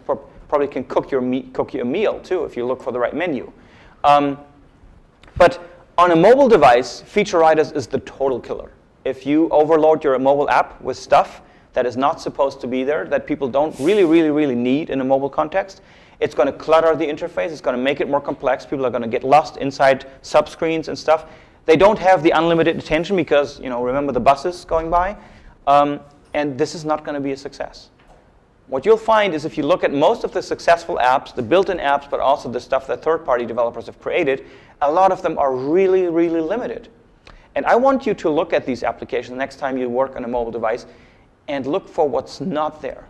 probably can cook you a meal, too, if you look for the right menu. But on a mobile device, featureitis is the total killer. If you overload your mobile app with stuff that is not supposed to be there, that people don't really need in a mobile context. It's going to clutter the interface. It's going to make it more complex. People are going to get lost inside subscreens and stuff. They don't have the unlimited attention because, remember the buses going by? And this is not going to be a success. What you'll find is if you look at most of the successful apps, the built-in apps, but also the stuff that third-party developers have created, a lot of them are really limited. And I want you to look at these applications next time you work on a mobile device and look for what's not there.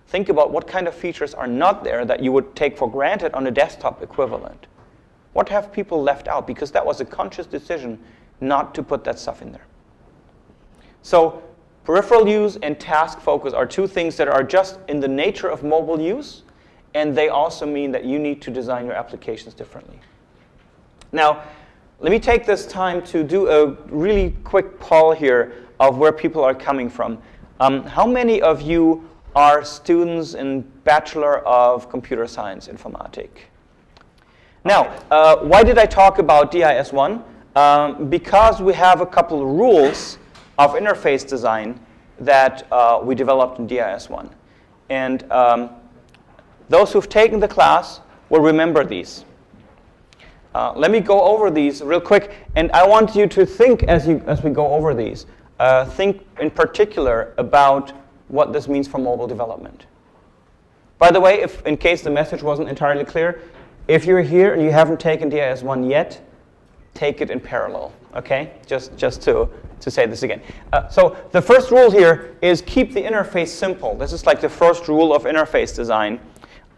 Think about what kind of features are not there that you would take for granted on a desktop equivalent. What have people left out? Because that was a conscious decision not to put that stuff in there. So peripheral use and task focus are two things that are just in the nature of mobile use, and they also mean that you need to design your applications differently. Now, let me take this time to do a really quick poll here of where people are coming from. How many of you are students in Bachelor of Computer Science Informatik? Now, why did I talk about DIS1? Because we have a couple of rules of interface design that we developed in DIS1. And those who've taken the class will remember these. Let me go over these real quick, and I want you to think as we go over these. Think in particular about what this means for mobile development. By the way, in case the message wasn't entirely clear, if you're here and you haven't taken DIS1 yet, take it in parallel, okay? Just to say this again. So the first rule here is keep the interface simple. This is like the first rule of interface design.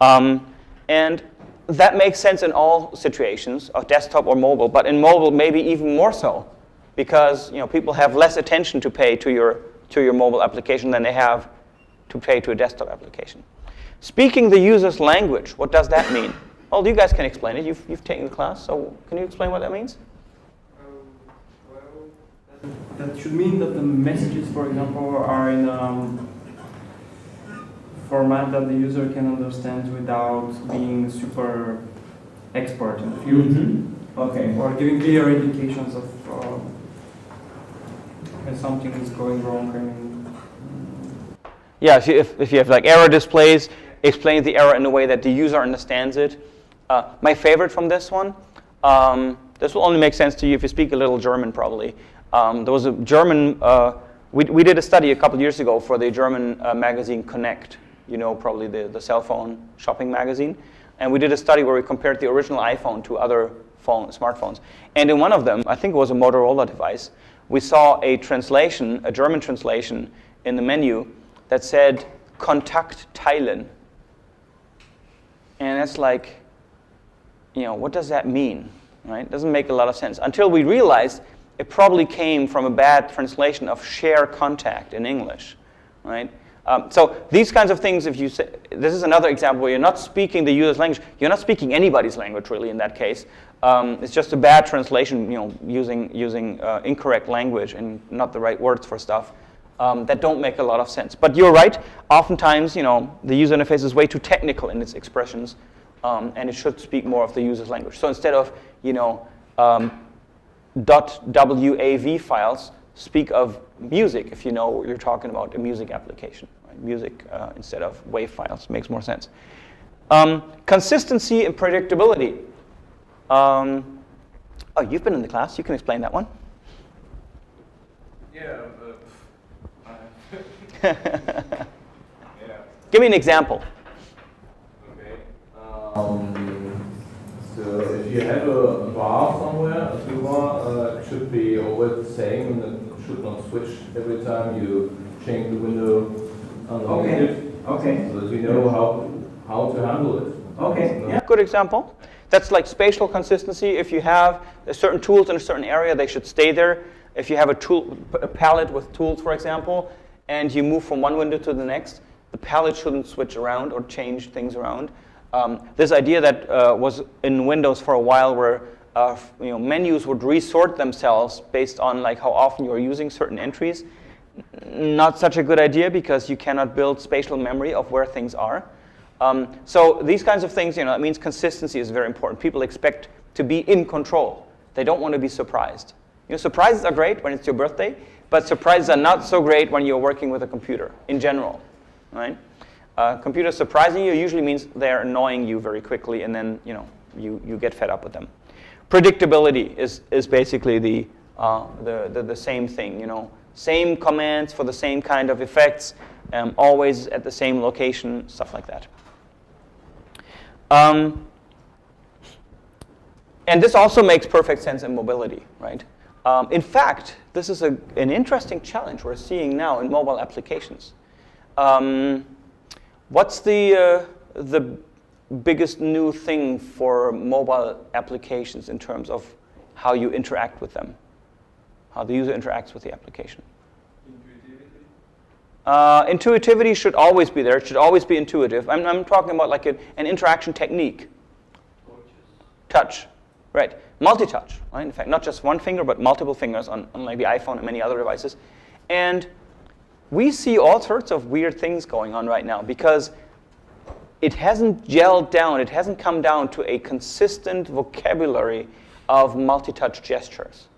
And that makes sense in all situations, of desktop or mobile, but in mobile maybe even more so, because people have less attention to pay to your mobile application than they have to pay to a desktop application. Speaking the user's language, what does that mean? Well, you guys can explain it. You've taken the class, so can you explain what that means? That should mean that the messages, for example, are in a format that the user can understand without being super expert in the field. Mm-hmm. Okay. Or giving clear indications of when something is going wrong. I mean, yeah, if you have like error displays, explain the error in a way that the user understands it. My favorite from this one, this will only make sense to you if you speak a little German probably. There was a German, we did a study a couple years ago for the German magazine Connect, probably the cell phone shopping magazine. And we did a study where we compared the original iPhone to other smartphones. And in one of them, I think it was a Motorola device, we saw a translation, a German translation in the menu that said, Kontakt teilen. And that's like, what does that mean, right? It doesn't make a lot of sense. Until we realized it probably came from a bad translation of share contact in English, right? So these kinds of things, if you say, this is another example where you're not speaking the user's language, you're not speaking anybody's language really in that case. It's just a bad translation, using incorrect language and not the right words for stuff that don't make a lot of sense. But you're right, oftentimes, the user interface is way too technical in its expressions, and it should speak more of the user's language. So instead of, .wav files, speak of music if you know you're talking about a music application. Right? Music instead of WAV files makes more sense. Consistency and predictability. Oh, you've been in the class. You can explain that one. Yeah. Give me an example. Okay. So if you have a bar somewhere, a toolbar, it should be always the same, and it should not switch every time you change the window underneath it. Okay. So that you know how to handle it. Okay. Yeah. Good example. That's like spatial consistency. If you have certain tools in a certain area, they should stay there. If you have a palette with tools, for example, and you move from one window to the next, the palette shouldn't switch around or change things around. This idea that was in Windows for a while, where menus would resort themselves based on like how often you are using certain entries, not such a good idea because you cannot build spatial memory of where things are. So these kinds of things, it means consistency is very important. People expect to be in control. They don't want to be surprised. Surprises are great when it's your birthday, but surprises are not so great when you're working with a computer in general, right? Computers surprising you usually means they're annoying you very quickly, and then you get fed up with them. Predictability is basically the same thing. Same commands for the same kind of effects, always at the same location, stuff like that. And this also makes perfect sense in mobility, right? In fact, this is an interesting challenge we're seeing now in mobile applications. What's the biggest new thing for mobile applications in terms of how you interact with them? How the user interacts with the application? Intuitivity should always be there. It should always be intuitive. I'm talking about like an interaction technique. Touch, right? Multi-touch, right? In fact, not just one finger, but multiple fingers on like the iPhone and many other devices. And we see all sorts of weird things going on right now because it hasn't gelled down, it hasn't come down to a consistent vocabulary of multi-touch gestures.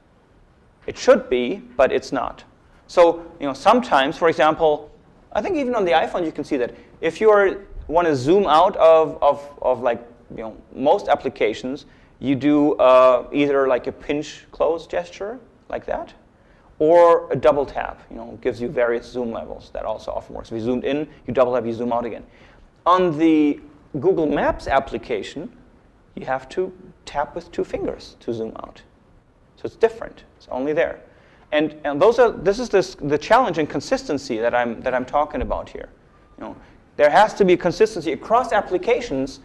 It should be, but it's not. So, sometimes, for example, I think even on the iPhone you can see that if you want to zoom out of like, most applications, you do either like a pinch close gesture, like that, or a double tap, gives you various zoom levels. That also often works. If you zoomed in, you double tap, you zoom out again. On the Google Maps application, you have to tap with 2 fingers to zoom out. So it's different. It's only there. And this is the challenge in consistency that I'm talking about here. There has to be consistency across applications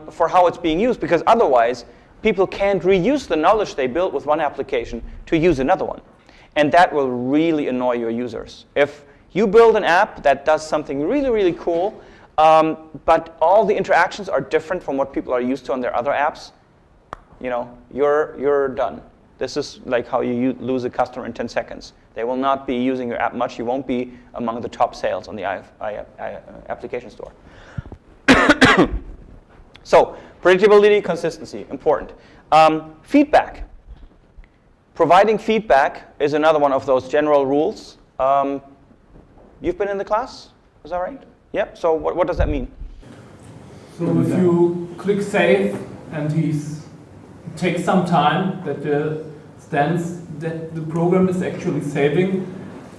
for how it's being used, because otherwise people can't reuse the knowledge they built with one application to use another one. And that will really annoy your users. If you build an app that does something really, really cool, but all the interactions are different from what people are used to on their other apps, you're done. This is like how you lose a customer in 10 seconds. They will not be using your app much. You won't be among the top sales on the application store. So, predictability, consistency, important. Feedback. Providing feedback is another one of those general rules. You've been in the class? Is that right? Yep. So what does that mean? So if you click save and it takes some time that that the program is actually saving,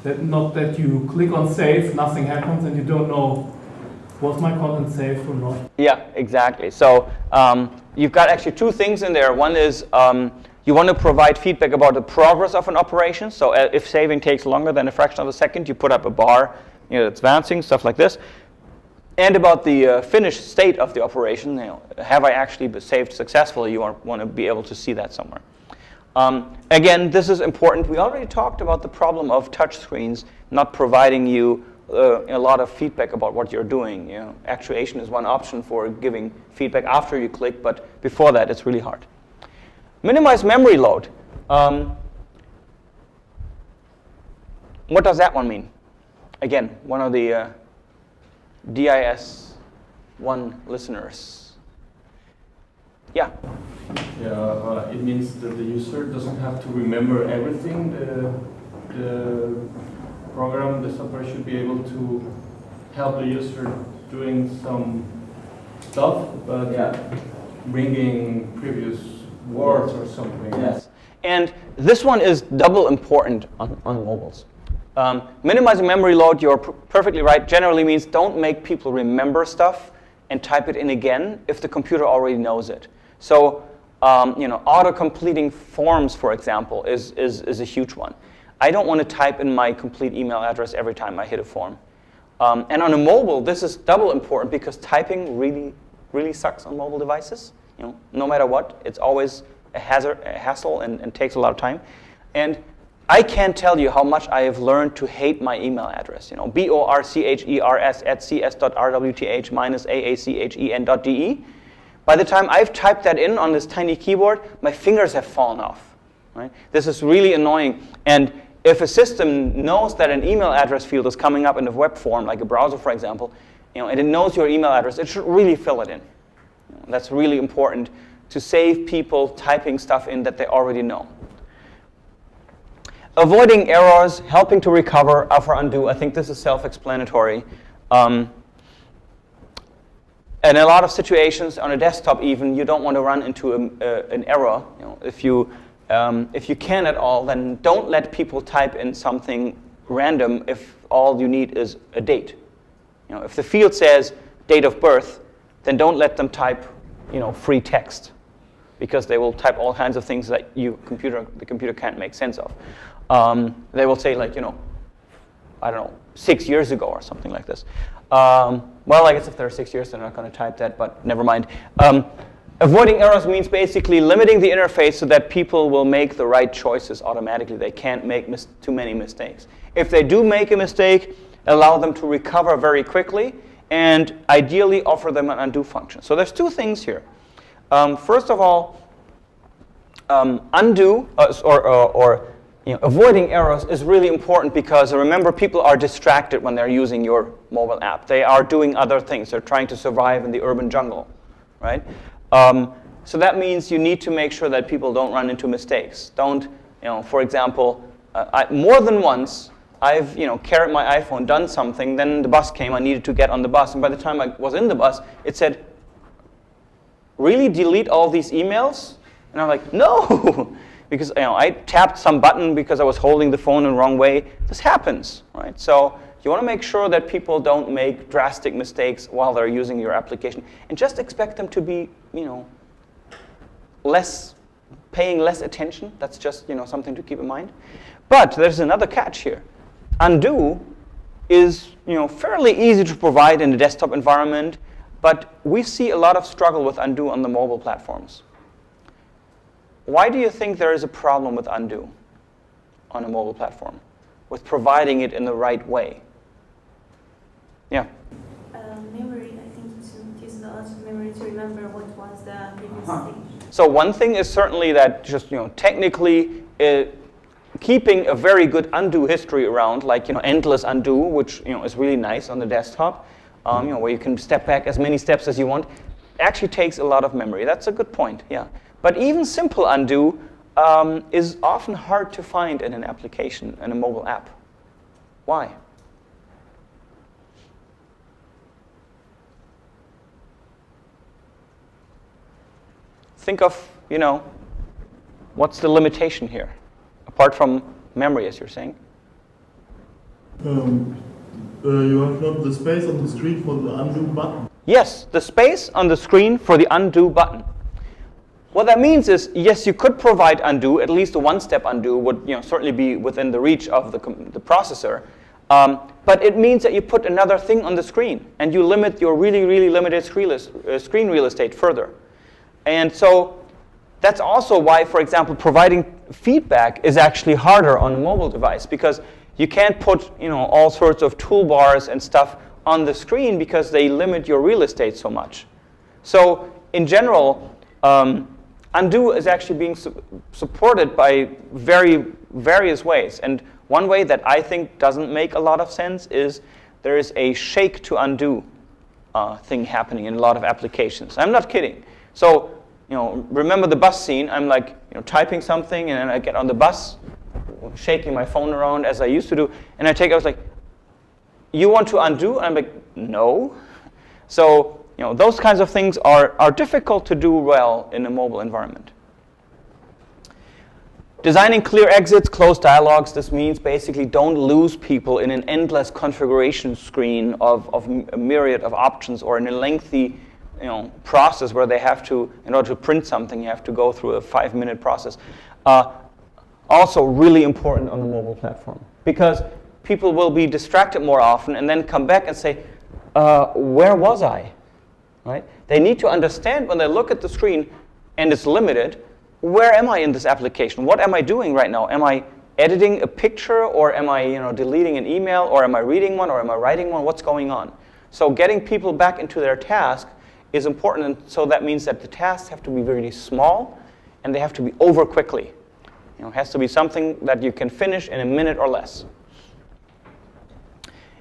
not that you click on save, nothing happens, and you don't know was my content saved or not. Yeah, exactly. So you've got actually 2 things in there. One is you want to provide feedback about the progress of an operation. So if saving takes longer than a fraction of a second, you put up a bar, it's advancing, stuff like this. And about the finished state of the operation, have I actually saved successfully? You want to be able to see that somewhere. Again, this is important. We already talked about the problem of touch screens not providing you a lot of feedback about what you're doing. Actuation is one option for giving feedback after you click, but before that, it's really hard. Minimize memory load. What does that one mean? Again, one of the DIS1 listeners. Yeah? Yeah, it means that the user doesn't have to remember everything. The program, the software should be able to help the user doing some stuff, but bringing previous words or something. Yes. And this one is double important on mobiles. Minimizing memory load, you're perfectly right, generally means don't make people remember stuff and type it in again if the computer already knows it. So, auto-completing forms, for example, is a huge one. I don't want to type in my complete email address every time I hit a form. And on a mobile, this is double important because typing really, really sucks on mobile devices. No matter what, it's always a hassle and takes a lot of time. And I can't tell you how much I have learned to hate my email address. borchers@cs.rwth-aachen.de. By the time I've typed that in on this tiny keyboard, my fingers have fallen off. Right? This is really annoying. And if a system knows that an email address field is coming up in a web form, like a browser, for example, and it knows your email address, it should really fill it in. That's really important to save people typing stuff in that they already know. avoiding errors, helping to recover after undo. I think this is self-explanatory. In a lot of situations, on a desktop even, you don't want to run into an error. You know, if you can at all, then don't let people type in something random if all you need is a date. You know, if the field says date of birth, then don't let them type, you know, free text, because they will type all kinds of things that the computer can't make sense of. They will say, like, you know, I don't know, 6 years ago or something like this. Well, I guess if they're 6 years, they're not going to type that, but never mind. Avoiding errors means basically limiting the interface so that people will make the right choices automatically. They can't make too many mistakes. If they do make a mistake, allow them to recover very quickly, and ideally offer them an undo function. So there's two things here. First of all, undo or you know, avoiding errors is really important, because remember, people are distracted when they're using your mobile app. They are doing other things. They're trying to survive in the urban jungle, right? So that means you need to make sure that people don't run into mistakes. Don't, you know, for example, more than once, I've, you know, carried my iPhone, done something, then the bus came, I needed to get on the bus, and by the time I was in the bus, it said, really delete all these emails? And I'm like, no! Because, you know, I tapped some button because I was holding the phone in the wrong way. This happens, right? So you want to make sure that people don't make drastic mistakes while they're using your application, and just expect them to be, you know, paying less attention. That's just, you know, something to keep in mind. But there's another catch here. Undo is, you know, fairly easy to provide in the desktop environment, but we see a lot of struggle with undo on the mobile platforms. Why do you think there is a problem with undo on a mobile platform, with providing it in the right way? Yeah? Memory, I think it uses a lot of memory to remember what was the previous stage. So one thing is certainly that just, you know, technically keeping a very good undo history around, like, you know, endless undo, which, you know, is really nice on the desktop, you know, where you can step back as many steps as you want, actually takes a lot of memory. That's a good point, yeah. But even simple undo is often hard to find in an application, in a mobile app. Why? Think of, you know, what's the limitation here, apart from memory, as you're saying? You have not the space on the screen for the undo button. Yes, the space on the screen for the undo button. What that means is, yes, you could provide undo. At least a one-step undo would, you know, certainly be within the reach of the processor. But it means that you put another thing on the screen, and you limit your really, really limited screen real estate further. And so that's also why, for example, providing feedback is actually harder on a mobile device, because you can't put, you know, all sorts of toolbars and stuff on the screen because they limit your real estate so much. So in general, undo is actually being supported by various ways. And one way that I think doesn't make a lot of sense is there is a shake to undo thing happening in a lot of applications. I'm not kidding. So, you know, remember the bus scene? I'm like, you know, typing something, and then I get on the bus, shaking my phone around as I used to do, and I was like, you want to undo? And I'm like, no. So, you know, those kinds of things are difficult to do well in a mobile environment. Designing clear exits, close dialogues. This means basically don't lose people in an endless configuration screen of a myriad of options, or in a lengthy, you know, process where they have to, in order to print something, you have to go through a 5-minute process. Also really important on the mobile platform, because people will be distracted more often and then come back and say, where was I? Right? They need to understand when they look at the screen and it's limited, where am I in this application? What am I doing right now? Am I editing a picture, or am I, you know, deleting an email, or am I reading one, or am I writing one? What's going on? So getting people back into their task is important, and so that means that the tasks have to be really small and they have to be over quickly. You know, it has to be something that you can finish in a minute or less.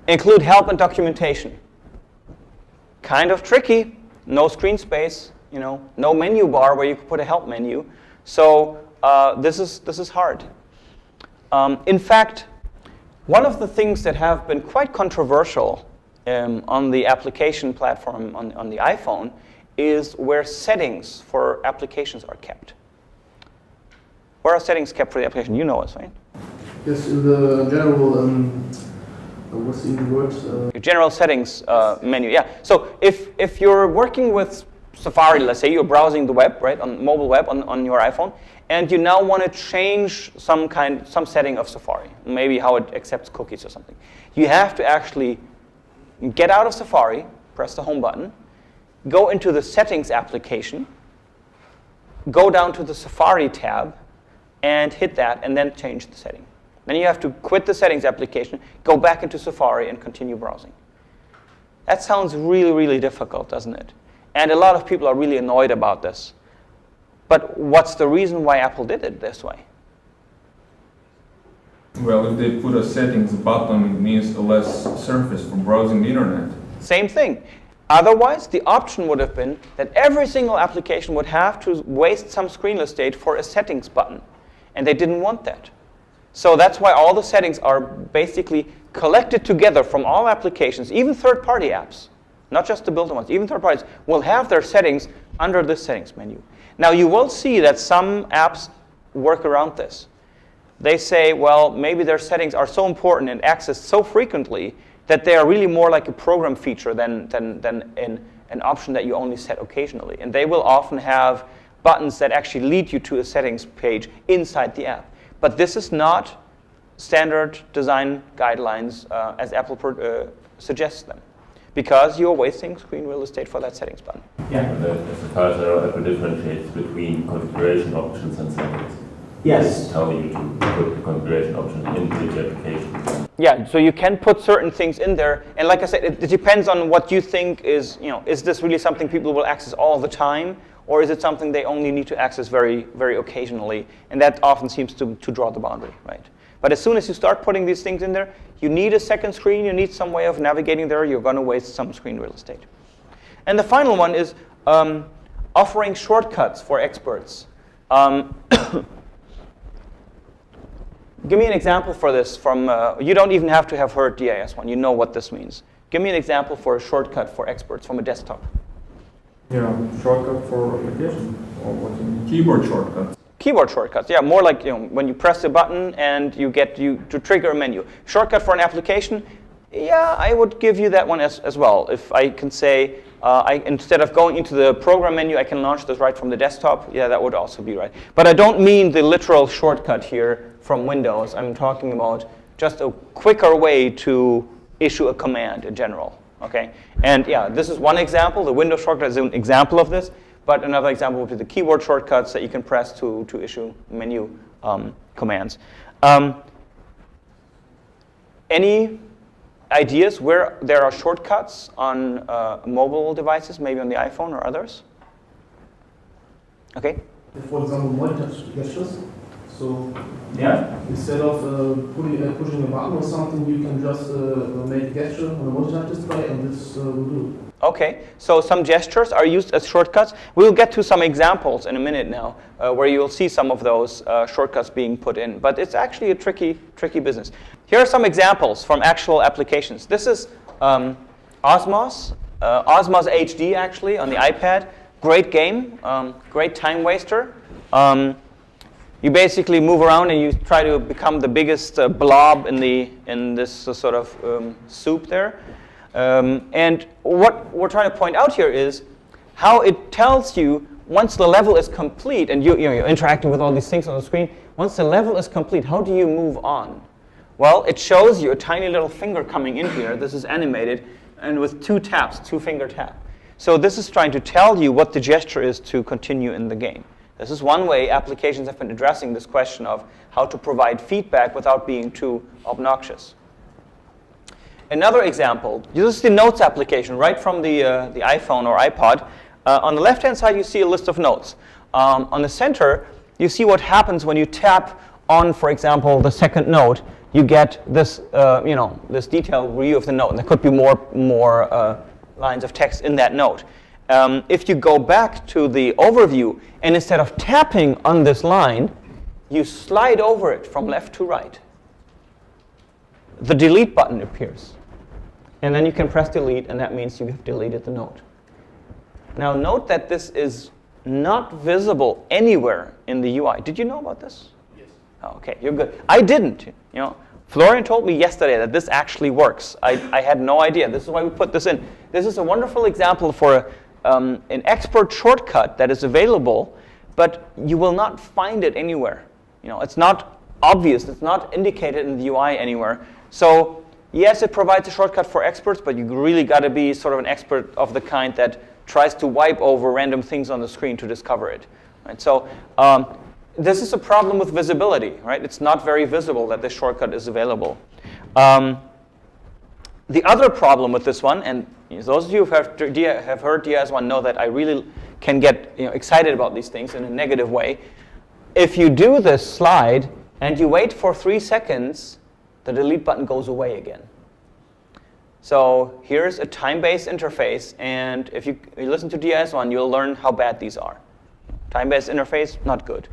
Include help and documentation. Kind of tricky. No screen space, you know, no menu bar where you could put a help menu. So this is hard. In fact, one of the things that have been quite controversial on the application platform on the iPhone is where settings for applications are kept. Where are settings kept for the application? You know us, right? Yes, in the general, what's in the word? Your general settings menu, yeah. So if you're working with Safari, let's say you're browsing the web, right, on mobile web on your iPhone, and you now want to change some setting of Safari, maybe how it accepts cookies or something. You have to actually get out of Safari, press the home button, go into the settings application, go down to the Safari tab, and hit that, and then change the setting. Then you have to quit the settings application, go back into Safari, and continue browsing. That sounds really, really difficult, doesn't it? And a lot of people are really annoyed about this. But what's the reason why Apple did it this way? Well, if they put a settings button, it means a less surface for browsing the internet. Same thing. Otherwise, the option would have been that every single application would have to waste some screen real estate for a settings button. And they didn't want that. So that's why all the settings are basically collected together from all applications, even third-party apps, not just the built-in ones, even third parties will have their settings under this settings menu. Now you will see that some apps work around this. They say, well, maybe their settings are so important and accessed so frequently that they are really more like a program feature than an option that you only set occasionally. And they will often have buttons that actually lead you to a settings page inside the app. But this is not standard design guidelines as Apple suggests them, because you're wasting screen real estate for that settings button. Yeah. As far as I know, Apple differentiates between configuration options and settings. Yes. It's telling you to put the configuration option into the application. Yeah, so you can put certain things in there, and like I said, it depends on what you think is, is this really something people will access all the time, or is it something they only need to access very, very occasionally? And that often seems to draw the boundary, right? But as soon as you start putting these things in there, you need a second screen, you need some way of navigating there, you're going to waste some screen real estate. And the final one is offering shortcuts for experts. Give me an example for this from, you don't even have to have heard DIS1, you know what this means. Give me an example for a shortcut for experts from a desktop. Yeah, shortcut for application, or what do you mean? Keyboard shortcuts. Keyboard shortcuts, yeah, more like when you press a button and you get to trigger a menu. Shortcut for an application, yeah, I would give you that one as well. If I can say, instead of going into the program menu, I can launch this right from the desktop, yeah, that would also be right. But I don't mean the literal shortcut here from Windows. I'm talking about just a quicker way to issue a command in general, okay? And yeah, this is one example. The Windows shortcut is an example of this. But another example would be the keyboard shortcuts that you can press to issue menu commands. Any ideas where there are shortcuts on mobile devices, maybe on the iPhone or others? Okay. For example, multi-touch gestures. So yeah, instead of pushing a button or something, you can just make a gesture on a multi-touch display, and this will do. Okay, so some gestures are used as shortcuts. We'll get to some examples in a minute now, where you'll see some of those shortcuts being put in. But it's actually a tricky business. Here are some examples from actual applications. This is Osmos, Osmos HD actually on the iPad. Great game, great time waster. You basically move around and you try to become the biggest blob in this sort of soup there. And what we're trying to point out here is how it tells you once the level is complete, and you're interacting with all these things on the screen, once the level is complete, how do you move on? Well, it shows you a tiny little finger coming in here. This is animated, and with two finger tap. So this is trying to tell you what the gesture is to continue in the game. This is one way applications have been addressing this question of how to provide feedback without being too obnoxious. Another example, this is the Notes application right from the iPhone or iPod. On the left-hand side, you see a list of notes. On the center, you see what happens when you tap on, for example, the second note. You get this, this detailed view of the note. And there could be more lines of text in that note. If you go back to the overview, and instead of tapping on this line, you slide over it from left to right, the delete button appears. And then you can press delete, and that means you have deleted the note. Now note that this is not visible anywhere in the UI. Did you know about this? Yes. Oh, okay, you're good. I didn't. Florian told me yesterday that this actually works. I had no idea. This is why we put this in. This is a wonderful example for an expert shortcut that is available, but you will not find it anywhere. It's not obvious. It's not indicated in the UI anywhere. So yes, it provides a shortcut for experts, but you really got to be sort of an expert of the kind that tries to wipe over random things on the screen to discover it. Right? So this is a problem with visibility, right? It's not very visible that this shortcut is available. The other problem with this one, and those of you who have heard DIS1 know that I really can get excited about these things in a negative way. If you do this slide and you wait for 3 seconds, the delete button goes away again. So here's a time-based interface, and if you listen to DIS1, you'll learn how bad these are. Time-based interface, not good.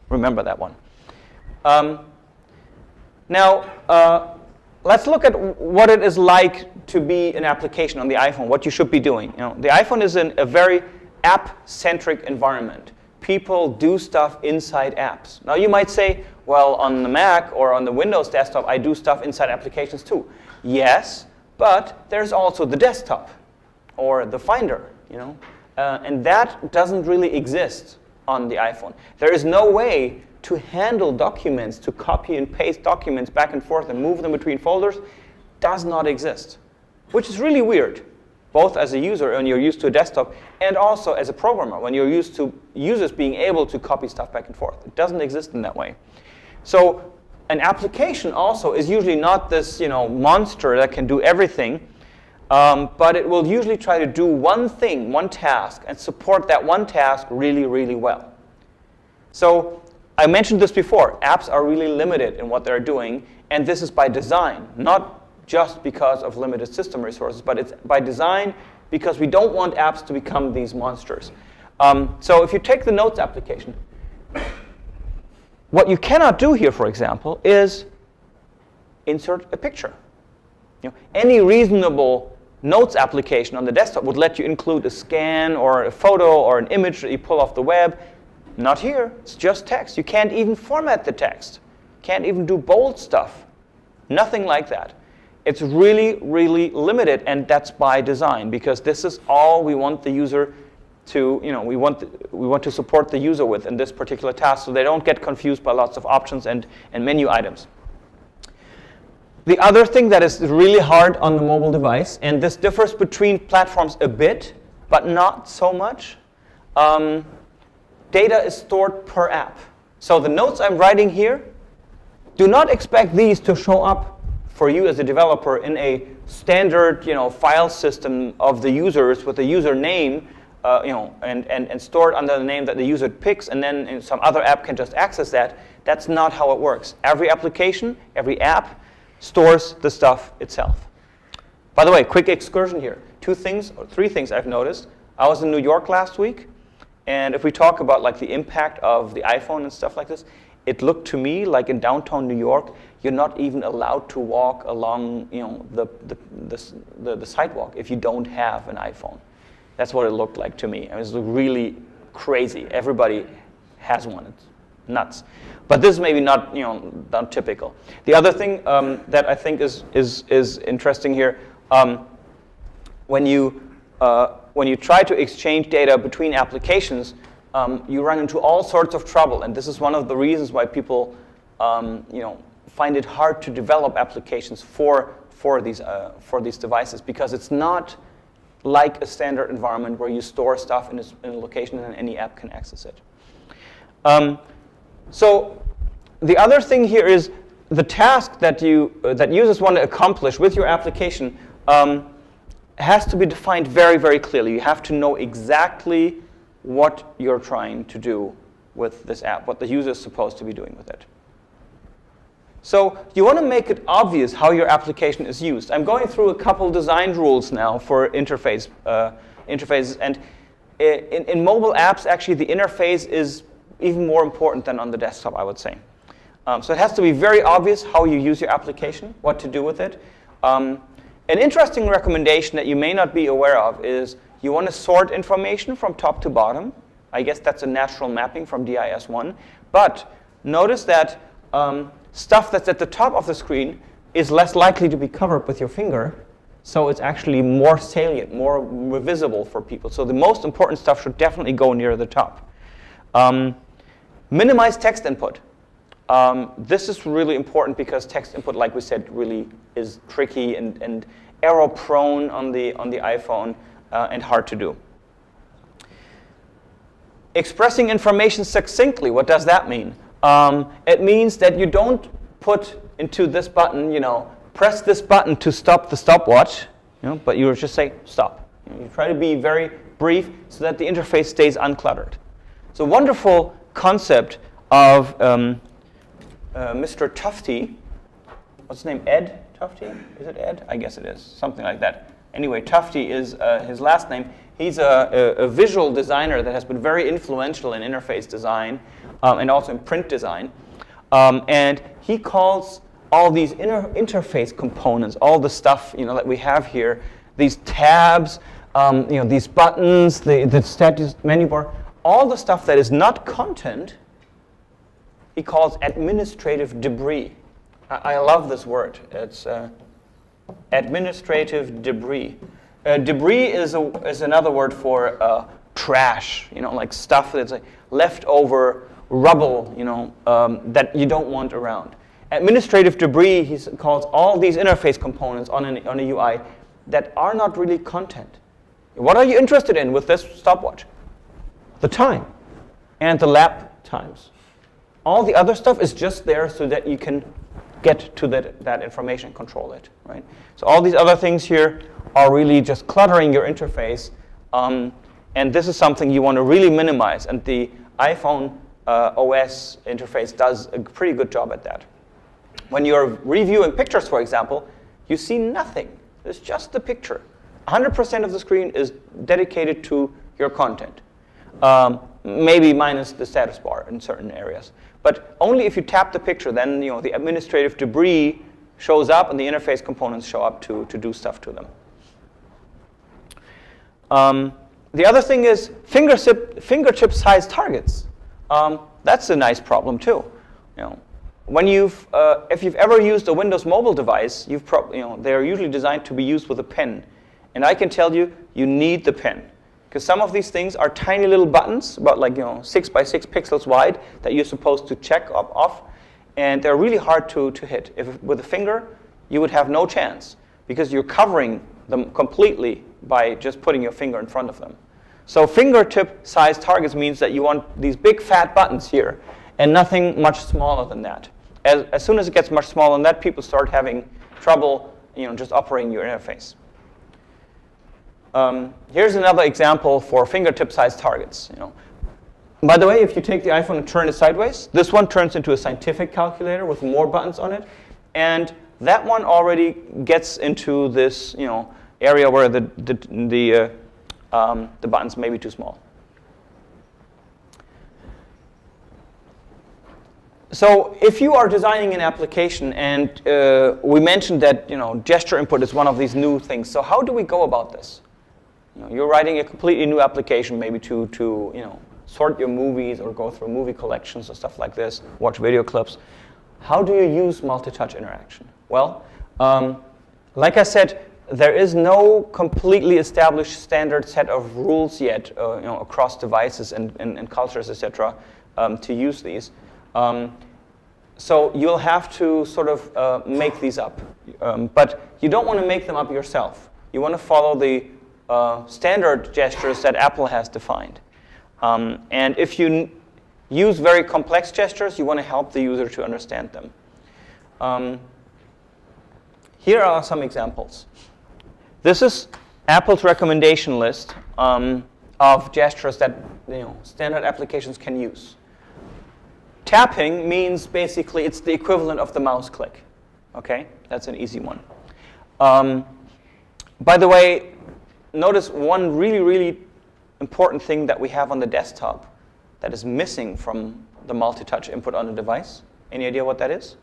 Remember that one. Now, let's look at what it is like to be an application on the iPhone, what you should be doing. The iPhone is in a very app-centric environment. People do stuff inside apps. Now you might say, well, on the Mac or on the Windows desktop, I do stuff inside applications too. Yes, but there's also the desktop or the Finder, and that doesn't really exist on the iPhone. There is no way to handle documents, to copy and paste documents back and forth and move them between folders. Does not exist, which is really weird, both as a user when you're used to a desktop and also as a programmer when you're used to users being able to copy stuff back and forth. It doesn't exist in that way. So an application also is usually not this monster that can do everything, but it will usually try to do one thing, one task, and support that one task really, really well. So I mentioned this before. Apps are really limited in what they're doing, and this is by design, not just because of limited system resources, but it's by design because we don't want apps to become these monsters. So if you take the Notes application, what you cannot do here, for example, is insert a picture. Any reasonable Notes application on the desktop would let you include a scan or a photo or an image that you pull off the web. Not here. It's just text. You can't even format the text. Can't even do bold stuff. Nothing like that. It's really, really limited, and that's by design, because this is all we want the user to, we want to support the user with in this particular task, so they don't get confused by lots of options and menu items. The other thing that is really hard on the mobile device, and this differs between platforms a bit, but not so much, data is stored per app. So the notes I'm writing here, do not expect these to show up for you as a developer in a standard file system of the users with a username and stored under the name that the user picks, and then some other app can just access that. That's not how it works. Every application, every app stores the stuff itself. By the way, quick excursion here. 2 things or 3 things I've noticed. I was in New York last week, and if we talk about like the impact of the iPhone and stuff like this, it looked to me like in downtown New York, you're not even allowed to walk along the sidewalk if you don't have an iPhone. That's what it looked like to me. It was really crazy. Everybody has one. It's nuts. But this is maybe not not typical. The other thing that I think is interesting here, when you try to exchange data between applications, you run into all sorts of trouble, and this is one of the reasons why people find it hard to develop applications for these devices, because it's not like a standard environment where you store stuff in a location and any app can access it. So the other thing here is the task that users want to accomplish with your application has to be defined very, very clearly. You have to know exactly what you're trying to do with this app, what the user is supposed to be doing with it. So you want to make it obvious how your application is used. I'm going through a couple design rules now for interfaces, and in mobile apps, actually, the interface is even more important than on the desktop, I would say. So it has to be very obvious how you use your application, what to do with it. An interesting recommendation that you may not be aware of is you want to sort information from top to bottom. I guess that's a natural mapping from DIS1. But notice that stuff that's at the top of the screen is less likely to be covered with your finger. So it's actually more salient, more visible for people. So the most important stuff should definitely go near the top. Minimize text input. This is really important because text input, like we said, really is tricky and error prone on the iPhone and hard to do. Expressing information succinctly, what does that mean? It means that you don't put into this button, press this button to stop the stopwatch, but you just say stop. You try to be very brief so that the interface stays uncluttered. It's a wonderful concept of Mr. Tufte. What's his name? Ed Tufte? Is it Ed? I guess it is. Something like that. Anyway, Tufte is his last name. He's a visual designer that has been very influential in interface design and also in print design. And he calls all these interface components, all the stuff that we have here, these tabs, these buttons, the status menu bar, all the stuff that is not content, he calls administrative debris. I love this word. It's administrative debris. Debris is another word for trash, like stuff that's like leftover rubble, that you don't want around. Administrative debris, he calls all these interface components on a UI that are not really content. What are you interested in with this stopwatch? The time and the lap times. All the other stuff is just there so that you can get to that information and control it, right? So all these other things here are really just cluttering your interface, and this is something you want to really minimize, and the iPhone OS interface does a pretty good job at that. When you're reviewing pictures, for example, you see nothing. It's just the picture. 100% of the screen is dedicated to your content, maybe minus the status bar in certain areas. But only if you tap the picture, then the administrative debris shows up and the interface components show up to do stuff to them. The other thing is fingertip size targets. That's a nice problem too. When if you've ever used a Windows mobile device, they're usually designed to be used with a pen, and I can tell you need the pen. Because some of these things are tiny little buttons, about 6 by 6 pixels wide, that you're supposed to check off, and they're really hard to hit. With a finger, you would have no chance, because you're covering them completely by just putting your finger in front of them. So fingertip-sized targets means that you want these big fat buttons here, and nothing much smaller than that. As soon as it gets much smaller than that, people start having trouble, just operating your interface. Here's another example for fingertip-sized targets. By the way, if you take the iPhone and turn it sideways, this one turns into a scientific calculator with more buttons on it, and that one already gets into this, area where the buttons may be too small. So if you are designing an application, and we mentioned that gesture input is one of these new things. So how do we go about this? You're writing a completely new application, maybe to sort your movies or go through movie collections or stuff like this, watch video clips. How do you use multi-touch interaction? Well, like I said, there is no completely established standard set of rules yet, across devices and cultures, etc., to use these. So you'll have to sort of make these up, but you don't want to make them up yourself. You want to follow the standard gestures that Apple has defined. And if you use very complex gestures, you want to help the user to understand them. Here are some examples. This is Apple's recommendation list of gestures that standard applications can use. Tapping means basically it's the equivalent of the mouse click. Okay, that's an easy one. By the way, notice one really, really important thing that we have on the desktop that is missing from the multi-touch input on the device, Any idea what that is?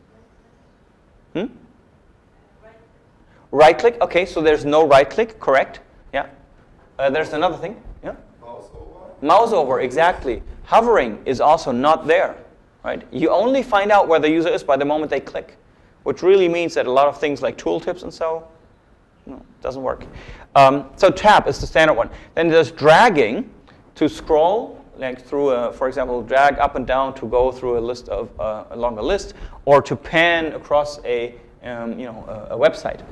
Right click. Okay, so there's no right click, correct? Yeah. There's another thing. Yeah. Mouse over, exactly. Hovering is also not there, right? You only find out where the user is by the moment they click, which really means that a lot of things like tooltips and so, no, doesn't work. So tap is the standard one. Then there's dragging to scroll, like through, for example, drag up and down to go through a list of along a list, or to pan across a website.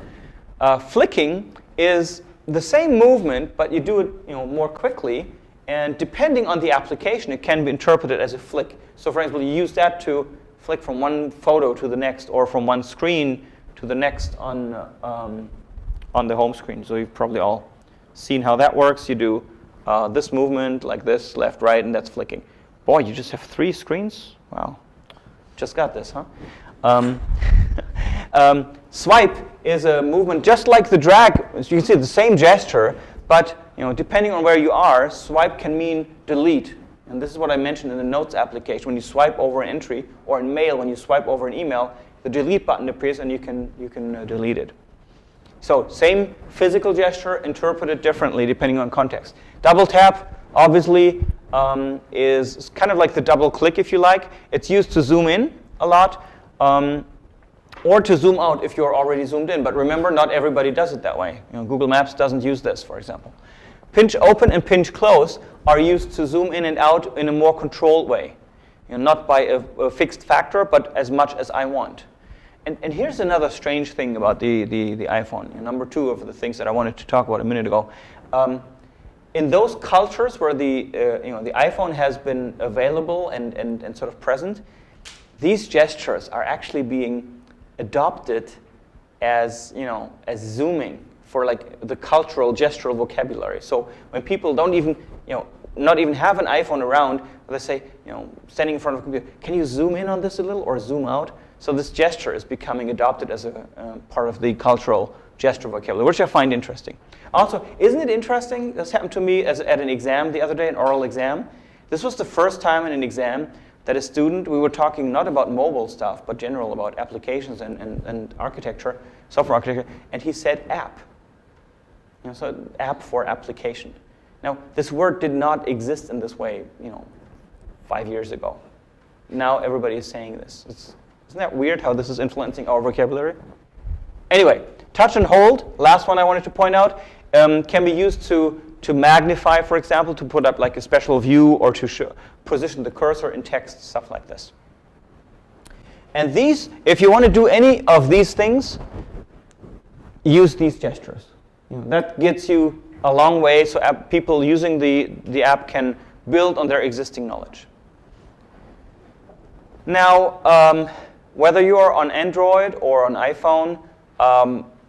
Flicking is the same movement, but you do it more quickly. And depending on the application, it can be interpreted as a flick. So for example, you use that to flick from one photo to the next, or from one screen to the next on the home screen. So you've probably all seen how that works. You do this movement like this, left, right, and that's flicking. Boy, you just have 3 screens? Wow. Just got this, huh? Swipe is a movement just like the drag. As you can see, the same gesture, but depending on where you are, swipe can mean delete. And this is what I mentioned in the Notes application. When you swipe over an entry, or in Mail, when you swipe over an email, the delete button appears and you can delete it. So same physical gesture, interpreted differently depending on context. Double tap, obviously, is kind of like the double click, if you like. It's used to zoom in a lot, or to zoom out if you're already zoomed in. But remember, not everybody does it that way. Google Maps doesn't use this, for example. Pinch open and pinch close are used to zoom in and out in a more controlled way. Not by a fixed factor, but as much as I want. And here's another strange thing about the iPhone. Number 2 of the things that I wanted to talk about a minute ago. In those cultures where the iPhone has been available and sort of present, these gestures are actually being adopted as as zooming for like the cultural gestural vocabulary. So when people don't even not even have an iPhone around, they say standing in front of a computer, can you zoom in on this a little or zoom out? So this gesture is becoming adopted as a part of the cultural gesture vocabulary, which I find interesting. Also, isn't it interesting? This happened to me at an exam the other day, an oral exam. This was the first time in an exam that a student, we were talking not about mobile stuff, but general about applications and architecture, software architecture, and he said app. So app for application. Now, this word did not exist in this way, 5 years ago. Now everybody is saying this. Isn't that weird how this is influencing our vocabulary? Anyway, touch and hold, last one I wanted to point out, can be used to magnify, for example, to put up like a special view, or to position the cursor in text, stuff like this. And these, if you want to do any of these things, use these gestures. That gets you a long way, so people using the app can build on their existing knowledge. Now, whether you are on Android or on iPhone,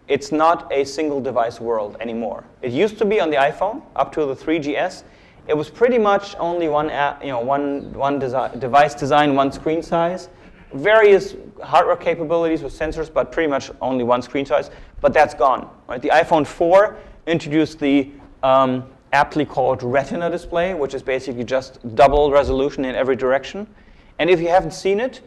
it's not a single device world anymore. It used to be on the iPhone up to the 3GS. It was pretty much only one app, one device design, one screen size, various hardware capabilities with sensors, but pretty much only one screen size. But that's gone. Right? The iPhone 4 introduced the aptly called Retina display, which is basically just double resolution in every direction. And if you haven't seen it,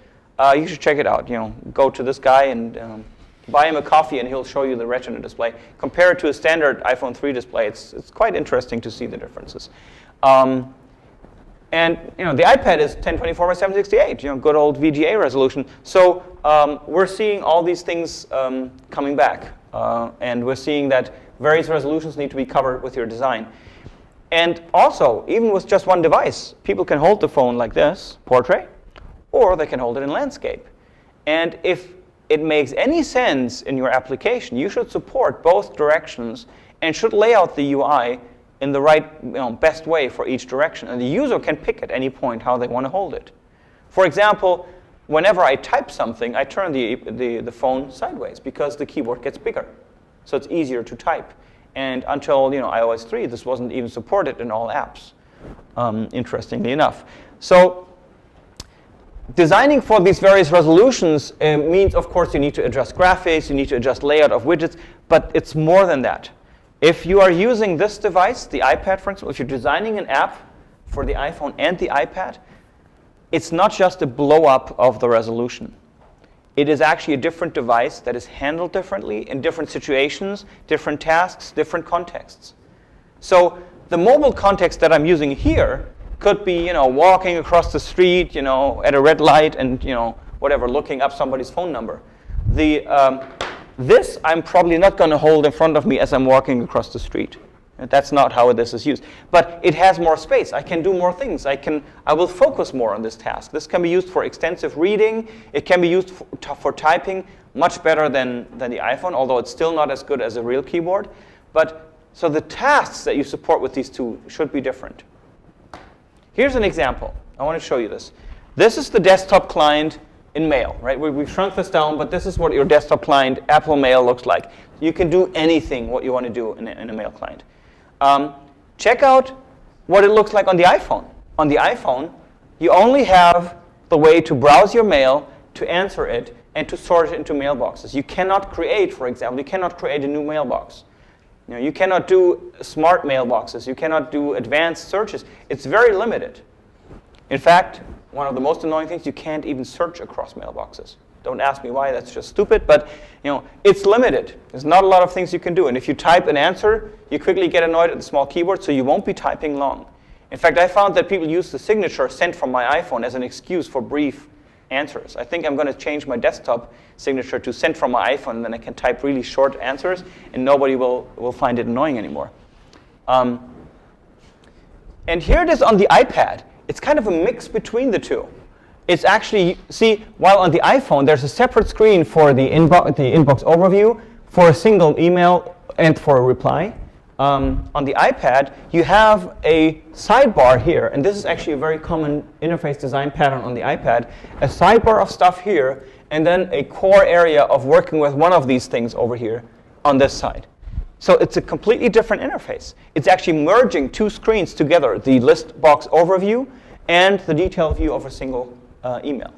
you should check it out. Go to this guy and buy him a coffee, and he'll show you the Retina display. Compare it to a standard iPhone 3 display. It's quite interesting to see the differences. And the iPad is 1024 by 768. Good old VGA resolution. So we're seeing all these things coming back, and we're seeing that various resolutions need to be covered with your design. And also, even with just one device, people can hold the phone like this, portrait, or they can hold it in landscape. And if it makes any sense in your application, you should support both directions and should lay out the UI in the right, best way for each direction. And the user can pick at any point how they want to hold it. For example, whenever I type something, I turn the phone sideways because the keyboard gets bigger. So it's easier to type. And until iOS 3, this wasn't even supported in all apps, interestingly enough. So designing for these various resolutions means, of course, you need to adjust graphics, you need to adjust layout of widgets, but it's more than that. If you are using this device, the iPad, for example, if you're designing an app for the iPhone and the iPad, it's not just a blow up of the resolution. It is actually a different device that is handled differently in different situations, different tasks, different contexts. So the mobile context that I'm using here could be, walking across the street, at a red light and, whatever, looking up somebody's phone number. This I'm probably not going to hold in front of me as I'm walking across the street. That's not how this is used. But it has more space. I can do more things. I will focus more on this task. This can be used for extensive reading. It can be used for typing much better than the iPhone, although it's still not as good as a real keyboard. So the tasks that you support with these two should be different. Here's an example. I want to show you this. This is the desktop client in Mail, right? We've shrunk this down, but this is what your desktop client, Apple Mail, looks like. You can do anything what you want to do in a Mail client. Check out what it looks like on the iPhone. On the iPhone, you only have the way to browse your mail, to answer it, and to sort it into mailboxes. You cannot create, for example, a new mailbox. You cannot do smart mailboxes. You cannot do advanced searches. It's very limited. In fact, one of the most annoying things, you can't even search across mailboxes. Don't ask me why, that's just stupid, but it's limited. There's not a lot of things you can do. And if you type an answer, you quickly get annoyed at the small keyboard, so you won't be typing long. In fact, I found that people use the signature sent from my iPhone as an excuse for brief answers. I think I'm going to change my desktop signature to sent from my iPhone, and then I can type really short answers, and nobody will find it annoying anymore. And here it is on the iPad. It's kind of a mix between the two. It's actually, while on the iPhone, there's a separate screen for the inbox overview, for a single email, and for a reply. On the iPad, you have a sidebar here, and this is actually a very common interface design pattern on the iPad, a sidebar of stuff here, and then a core area of working with one of these things over here on this side. So it's a completely different interface. It's actually merging two screens together, the list box overview and the detailed view of a single email.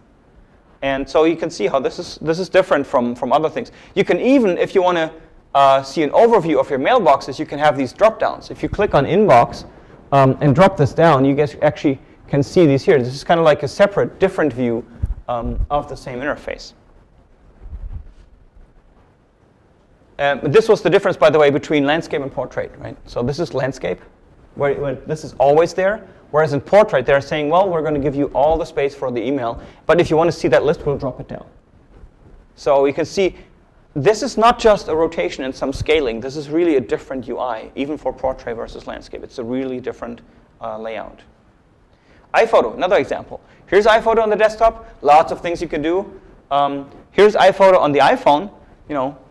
And so you can see how this is different from other things. You can even, if you want to see an overview of your mailboxes, you can have these drop downs. If you click on Inbox and drop this down, you guys actually can see these here. This is kind of like a separate, different view of the same interface. This was the difference, by the way, between landscape and portrait, right? So this is landscape, where this is always there. Whereas in portrait, they're saying, well, we're going to give you all the space for the email, but if you want to see that list, we'll drop it down. So you can see, this is not just a rotation and some scaling. This is really a different UI, even for portrait versus landscape. It's a really different layout. iPhoto, another example. Here's iPhoto on the desktop. Lots of things you can do. Here's iPhoto on the iPhone.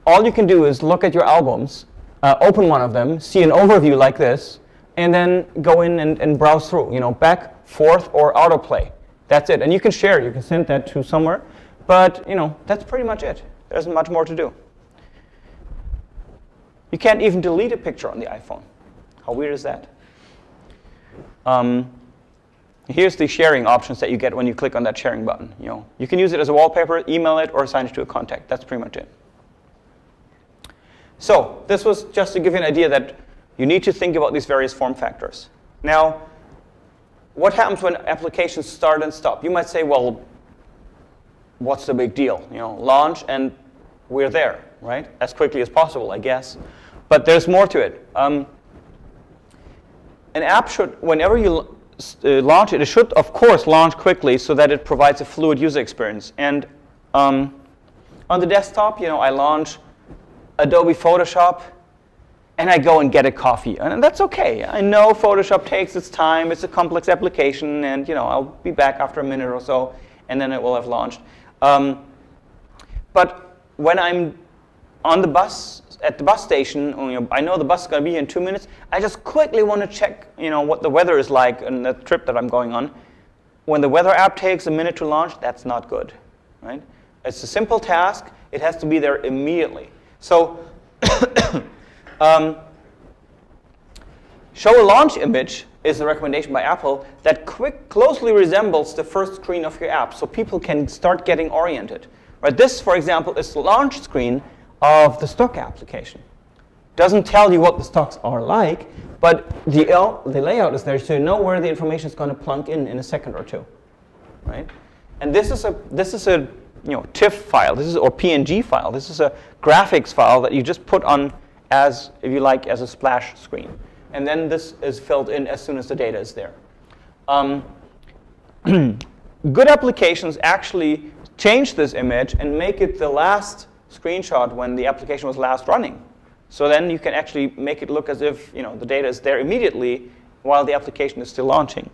All you can do is look at your albums, open one of them, see an overview like this, and then go in and browse through, back, forth, or autoplay. That's it. And you can share. You can send that to somewhere. But, that's pretty much it. There isn't much more to do. You can't even delete a picture on the iPhone. How weird is that? Here's the sharing options that you get when you click on that sharing button. You can use it as a wallpaper, email it, or assign it to a contact. That's pretty much it. So this was just to give you an idea that you need to think about these various form factors. Now, what happens when applications start and stop? You might say, well, what's the big deal? Launch and we're there, right? As quickly as possible, I guess. But there's more to it. An app should, whenever you launch it, it should, of course, launch quickly so that it provides a fluid user experience. And on the desktop, I launch Adobe Photoshop, and I go and get a coffee. And that's okay. I know Photoshop takes its time. It's a complex application, and I'll be back after a minute or so, and then it will have launched. But when I'm on the bus, at the bus station, I know the bus is going to be here in 2 minutes, I just quickly want to check what the weather is like on the trip that I'm going on. When the weather app takes a minute to launch, that's not good, right? It's a simple task. It has to be there immediately. So show a launch image is a recommendation by Apple that closely resembles the first screen of your app, so people can start getting oriented. Right? This, for example, is the launch screen of the stock application. Doesn't tell you what the stocks are like, but the layout is there, so you know where the information is going to plunk in a second or two. right? And this is a TIFF file. This is or PNG file. This is a graphics file that you just put on as, if you like, as a splash screen. And then this is filled in as soon as the data is there. Good applications actually change this image and make it the last screenshot when the application was last running. So then you can actually make it look as if the data is there immediately while the application is still launching.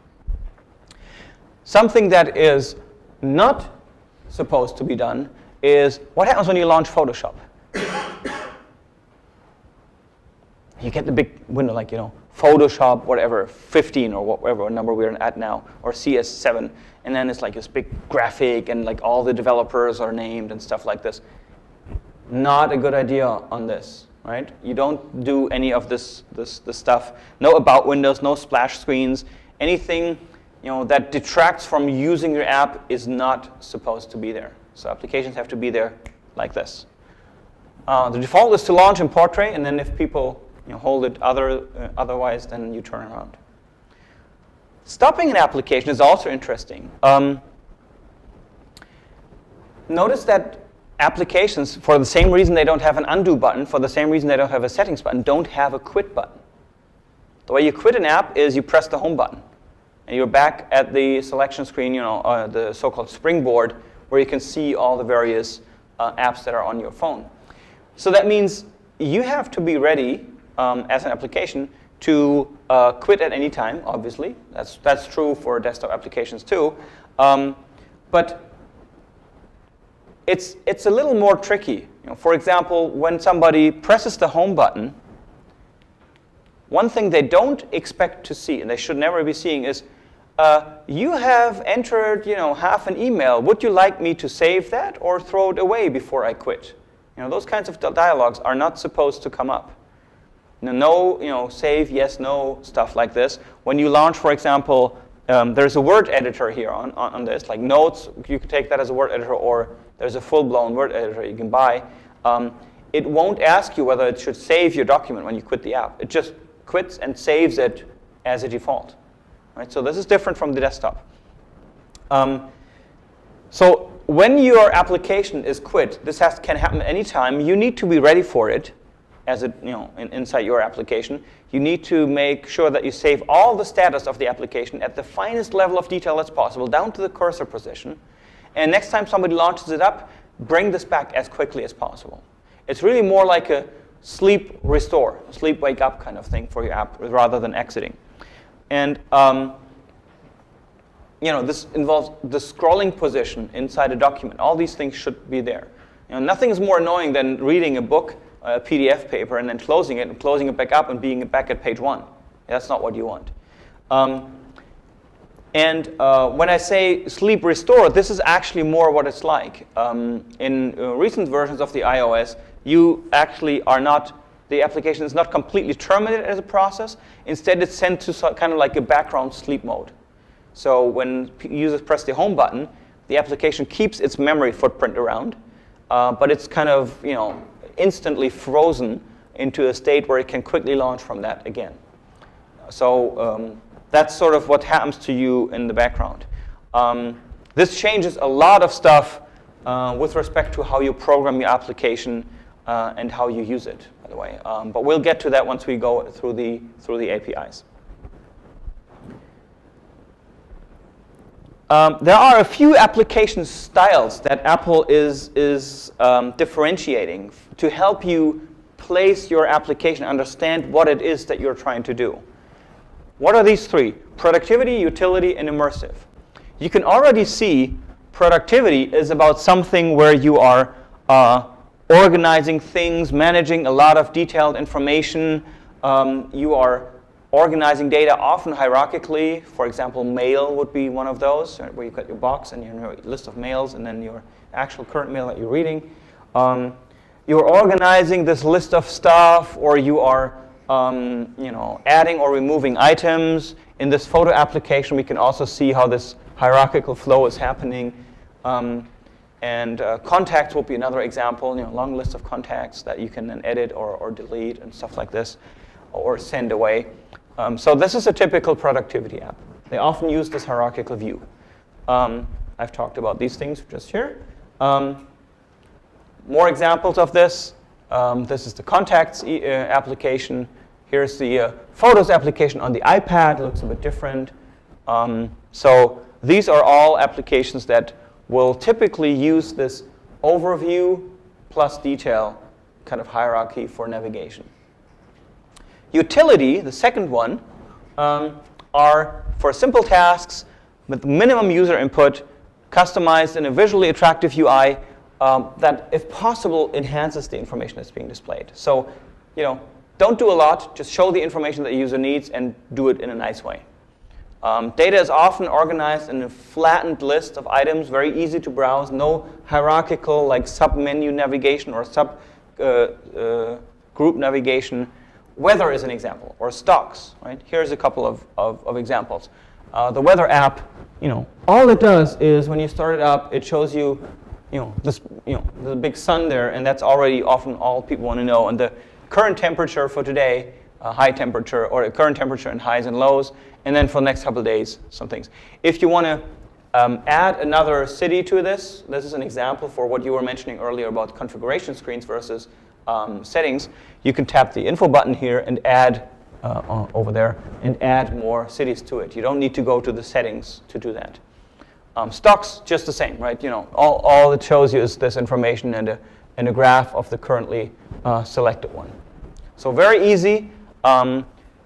Something that is not supposed to be done is what happens when you launch Photoshop. You get the big window like, Photoshop, whatever, 15 or whatever number we're at now, or CS7, and then it's like this big graphic and like all the developers are named and stuff like this. Not a good idea on this, right? You don't do any of this stuff. No about windows, no splash screens. Anything that detracts from using your app is not supposed to be there. So applications have to be there like this. The default is to launch in portrait, and then if people hold it otherwise, then you turn around. Stopping an application is also interesting. Notice that applications, for the same reason they don't have an undo button, for the same reason they don't have a settings button, don't have a quit button. The way you quit an app is you press the home button. And you're back at the selection screen, the so-called springboard, where you can see all the various apps that are on your phone. So that means you have to be ready as an application to quit at any time, obviously. That's true for desktop applications too. But it's a little more tricky. For example, when somebody presses the home button, one thing they don't expect to see, and they should never be seeing, is you have entered half an email. Would you like me to save that or throw it away before I quit? Those kinds of dialogues are not supposed to come up. No, save, yes, no, stuff like this. When you launch, for example, there's a word editor here on this, like Notes. You can take that as a word editor, or there's a full-blown word editor you can buy. It won't ask you whether it should save your document when you quit the app. It just quits and saves it as a default. Right? So this is different from the desktop. So when your application is quit, this can happen anytime. You need to be ready for it. As inside your application, you need to make sure that you save all the status of the application at the finest level of detail that's possible, down to the cursor position. And next time somebody launches it up, bring this back as quickly as possible. It's really more like a sleep restore, sleep wake up kind of thing for your app, rather than exiting. And this involves the scrolling position inside a document. All these things should be there. Nothing is more annoying than reading a book, a PDF paper, and then closing it back up and being back at page 1. That's not what you want. When I say sleep restore, this is actually more what it's like. In recent versions of the iOS, you actually are not, the application is not completely terminated as a process. Instead, it's sent to kind of like a background sleep mode. So when users press the home button, the application keeps its memory footprint around, but it's kind of, instantly frozen into a state where it can quickly launch from that again. So that's sort of what happens to you in the background. This changes a lot of stuff with respect to how you program your application and how you use it, by the way. But we'll get to that once we go through the APIs. There are a few application styles that Apple is differentiating to help you place your application, understand what it is that you're trying to do. What are these three? Productivity, utility, and immersive. You can already see productivity is about something where you are organizing things, managing a lot of detailed information. You are organizing data often hierarchically. For example, mail would be one of those, where you've got your box and your list of mails and then your actual current mail that you're reading. You're organizing this list of stuff, or you are adding or removing items. In this photo application, we can also see how this hierarchical flow is happening. Contacts will be another example, long list of contacts that you can then edit or delete and stuff like this, or send away. So this is a typical productivity app. They often use this hierarchical view. I've talked about these things just here. More examples of this. This is the contacts application. Here's the photos application on the iPad. It looks a bit different. So these are all applications that will typically use this overview plus detail kind of hierarchy for navigation. Utility, the second one, are for simple tasks with minimum user input, customized in a visually attractive UI that, if possible, enhances the information that's being displayed. So, don't do a lot, just show the information that the user needs and do it in a nice way. Data is often organized in a flattened list of items, very easy to browse, no hierarchical like sub-menu navigation or sub-group navigation. Weather is an example, or stocks, right? Here's a couple of examples. The weather app, all it does is when you start it up, it shows you, the big sun there, and that's already often all people want to know. And the current temperature for today, high temperature, or the current temperature and highs and lows, and then for the next couple of days, some things. If you want to add another city to this is an example for what you were mentioning earlier about configuration screens versus settings. You can tap the info button here and add over there and add more cities to it. You don't need to go to the settings to do that. Stocks, just the same, right? All it shows you is this information and a graph of the currently selected one. So very easy.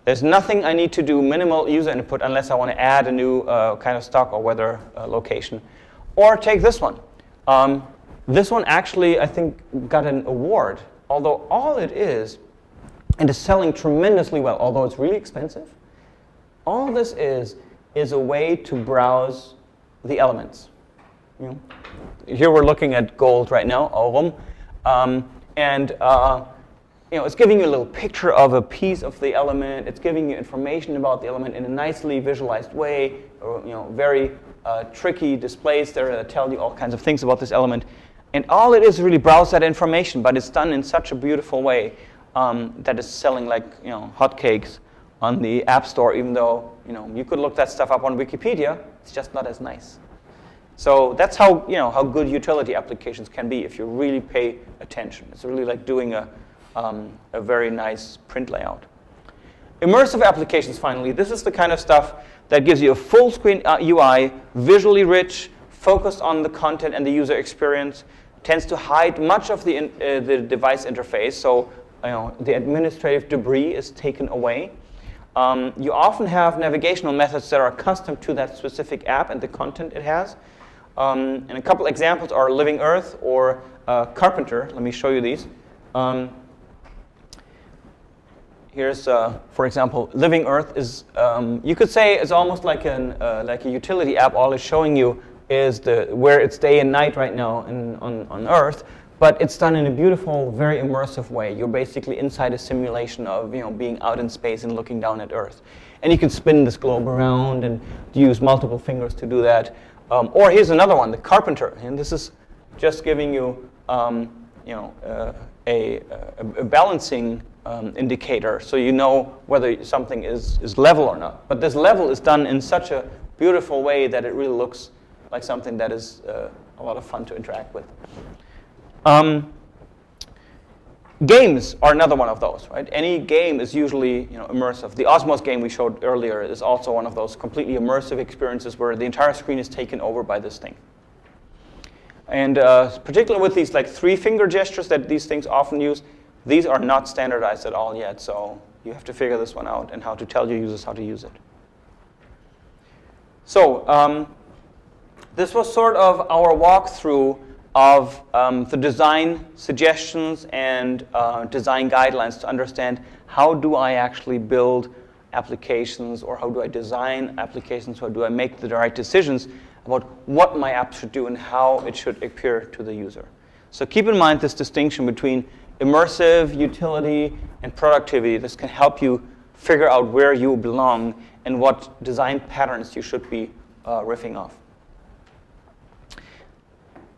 There's nothing I need to do minimal user input unless I want to add a new kind of stock or weather location. Or take this one. This one actually, I think, got an award. Although all it is, and is selling tremendously well, although it's really expensive, all this is a way to browse the elements. Here we're looking at gold right now, Aurum, it's giving you a little picture of a piece of the element. It's giving you information about the element in a nicely visualized way, or very tricky displays there that tell you all kinds of things about this element. And all it is really browse that information, but it's done in such a beautiful way that it's selling like hotcakes on the App Store, even though you could look that stuff up on Wikipedia. It's just not as nice. So that's how good utility applications can be if you really pay attention. It's really like doing a very nice print layout. Immersive applications, finally. This is the kind of stuff that gives you a full screen UI, visually rich, focused on the content and the user experience, tends to hide much of the device interface, so the administrative debris is taken away. You often have navigational methods that are custom to that specific app and the content it has. And a couple examples are Living Earth or Carpenter. Let me show you these. Here's, for example, Living Earth is, you could say, is almost like a utility app. All it's showing you is where it's day and night right now on Earth, but it's done in a beautiful, very immersive way. You're basically inside a simulation of being out in space and looking down at Earth. And you can spin this globe around and use multiple fingers to do that. Or here's another one, the Carpenter, and this is just giving you a balancing indicator, so you know whether something is level or not. But this level is done in such a beautiful way that it really looks like something that is a lot of fun to interact with. Games are another one of those, right? Any game is usually immersive. The Osmos game we showed earlier is also one of those completely immersive experiences where the entire screen is taken over by this thing. And particularly with these like 3-finger gestures that these things often use, these are not standardized at all yet, so you have to figure this one out and how to tell your users how to use it. So this was sort of our walkthrough of the design suggestions and design guidelines to understand how do I actually build applications, or how do I design applications, how do I make the right decisions about what my app should do and how it should appear to the user. So keep in mind this distinction between immersive, utility, and productivity. This can help you figure out where you belong and what design patterns you should be riffing off.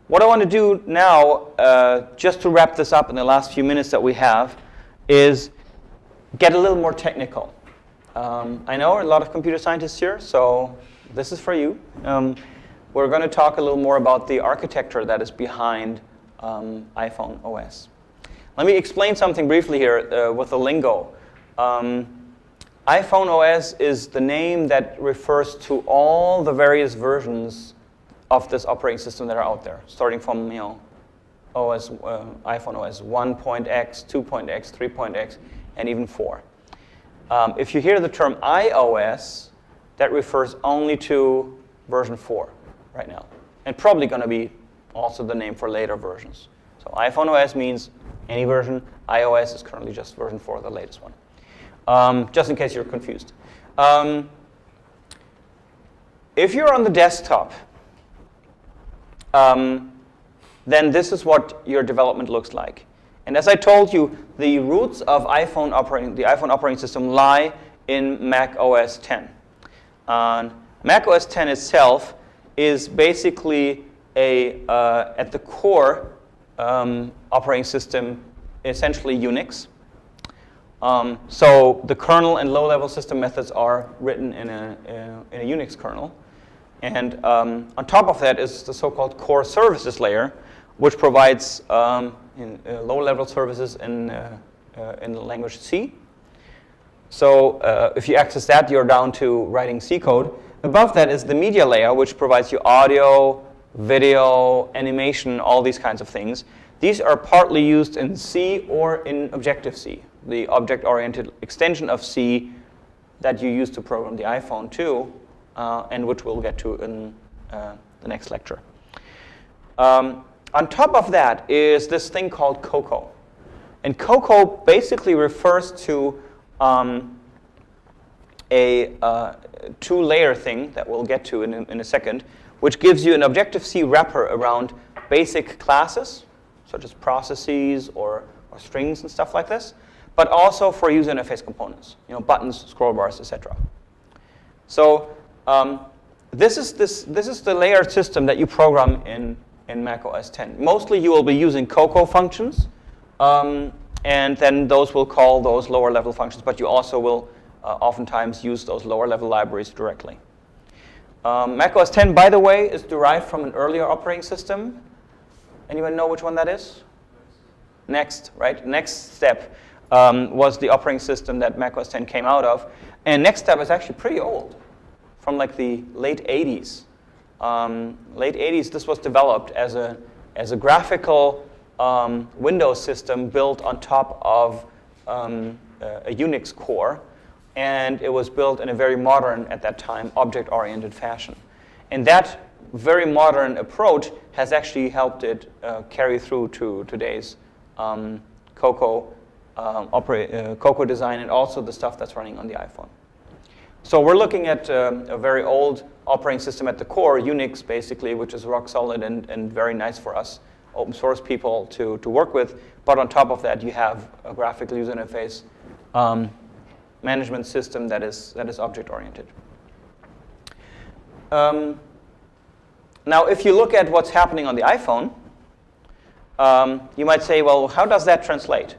What I want to do now, just to wrap this up in the last few minutes that we have, is get a little more technical. I know a lot of computer scientists here, so this is for you. we're going to talk a little more about the architecture that is behind iPhone OS. Let me explain something briefly here with the lingo. iPhone OS is the name that refers to all the various versions of this operating system that are out there, starting from iPhone OS 1.x, 2.x, 3.x, and even 4. If you hear the term iOS, that refers only to version 4 right now, and probably going to be also the name for later versions. So iPhone OS means any version. iOS is currently just version 4, the latest one. Just in case you're confused. If you're on the desktop, then this is what your development looks like. And as I told you, the roots of the iPhone operating system lie in Mac OS X. Mac OS X itself is basically at the core operating system, essentially Unix. So the kernel and low-level system methods are written in a Unix kernel. And on top of that is the so-called core services layer, which provides low-level services in the language C. So if you access that, you're down to writing C code. Above that is the media layer, which provides you audio, video, animation, all these kinds of things. These are partly used in C or in Objective-C, the object-oriented extension of C that you use to program the iPhone too, and which we'll get to in the next lecture. On top of that is this thing called Cocoa. And Cocoa basically refers to a two-layer thing that we'll get to in a second, which gives you an Objective-C wrapper around basic classes, such as processes or strings and stuff like this, but also for user interface components, buttons, scroll bars, etc. So this is the layered system that you program in Mac OS X. Mostly you will be using Cocoa functions, and then those will call those lower level functions, but you also will oftentimes use those lower level libraries directly. Mac OS X, by the way, is derived from an earlier operating system. Anyone know which one that is? Next, right? Next Step was the operating system that Mac OS X came out of. And Next Step is actually pretty old, from like the late 80s. Late 80s, this was developed as a graphical Windows system built on top of a Unix core. And it was built in a very modern, at that time, object-oriented fashion. And that very modern approach has actually helped it carry through to today's Cocoa design and also the stuff that's running on the iPhone. So we're looking at a very old operating system at the core, Unix basically, which is rock solid and very nice for us open source people to work with. But on top of that, you have a graphical user interface management system that is object-oriented. Now, if you look at what's happening on the iPhone, you might say, well, how does that translate?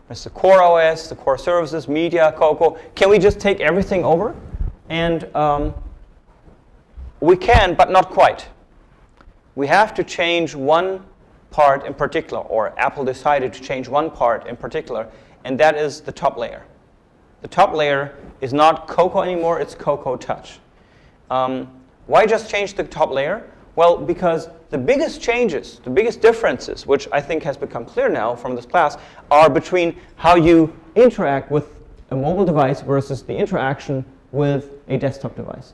There's the core OS, the core services, media, Cocoa. Can we just take everything over? And we can, but not quite. We have to change one part in particular, or Apple decided to change one part in particular, and that is the top layer. The top layer is not Cocoa anymore, it's Cocoa Touch. Why just change the top layer? Well, because the biggest changes, the biggest differences, which I think has become clear now from this class, are between how you interact with a mobile device versus the interaction with a desktop device.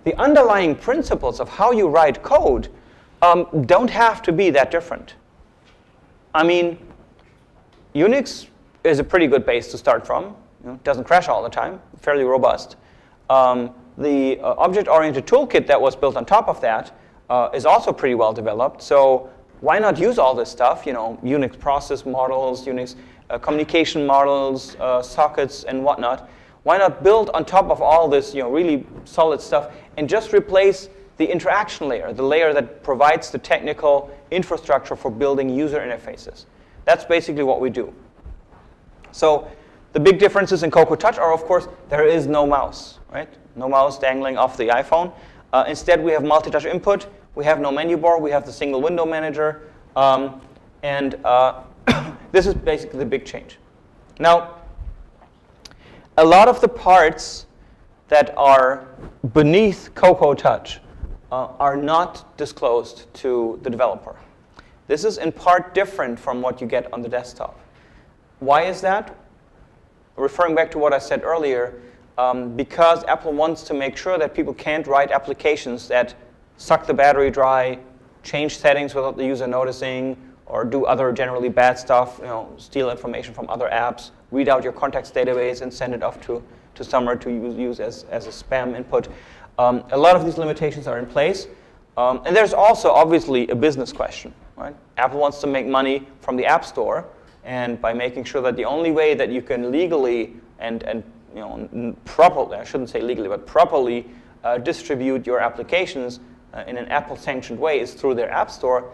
The underlying principles of how you write code don't have to be that different. I mean, Unix is a pretty good base to start from. It doesn't crash all the time, fairly robust. The object-oriented toolkit that was built on top of that is also pretty well developed. So why not use all this stuff? Unix process models, Unix communication models, sockets, and whatnot. Why not build on top of all this, really solid stuff, and just replace the interaction layer, the layer that provides the technical infrastructure for building user interfaces? That's basically what we do. So the big differences in Cocoa Touch are, of course, there is no mouse, right? No mouse dangling off the iPhone. Instead, we have multi-touch input. We have no menu bar. We have the single window manager. This is basically the big change. Now, a lot of the parts that are beneath Cocoa Touch are not disclosed to the developer. This is in part different from what you get on the desktop. Why is that? Referring back to what I said earlier, because Apple wants to make sure that people can't write applications that suck the battery dry, change settings without the user noticing, or do other generally bad stuff, steal information from other apps, read out your contacts database and send it off to somewhere to use as a spam input. A lot of these limitations are in place. And there's also obviously a business question, right? Apple wants to make money from the App Store, and by making sure that the only way that you can legally and properly, I shouldn't say legally, but properly distribute your applications in an Apple-sanctioned way is through their App Store.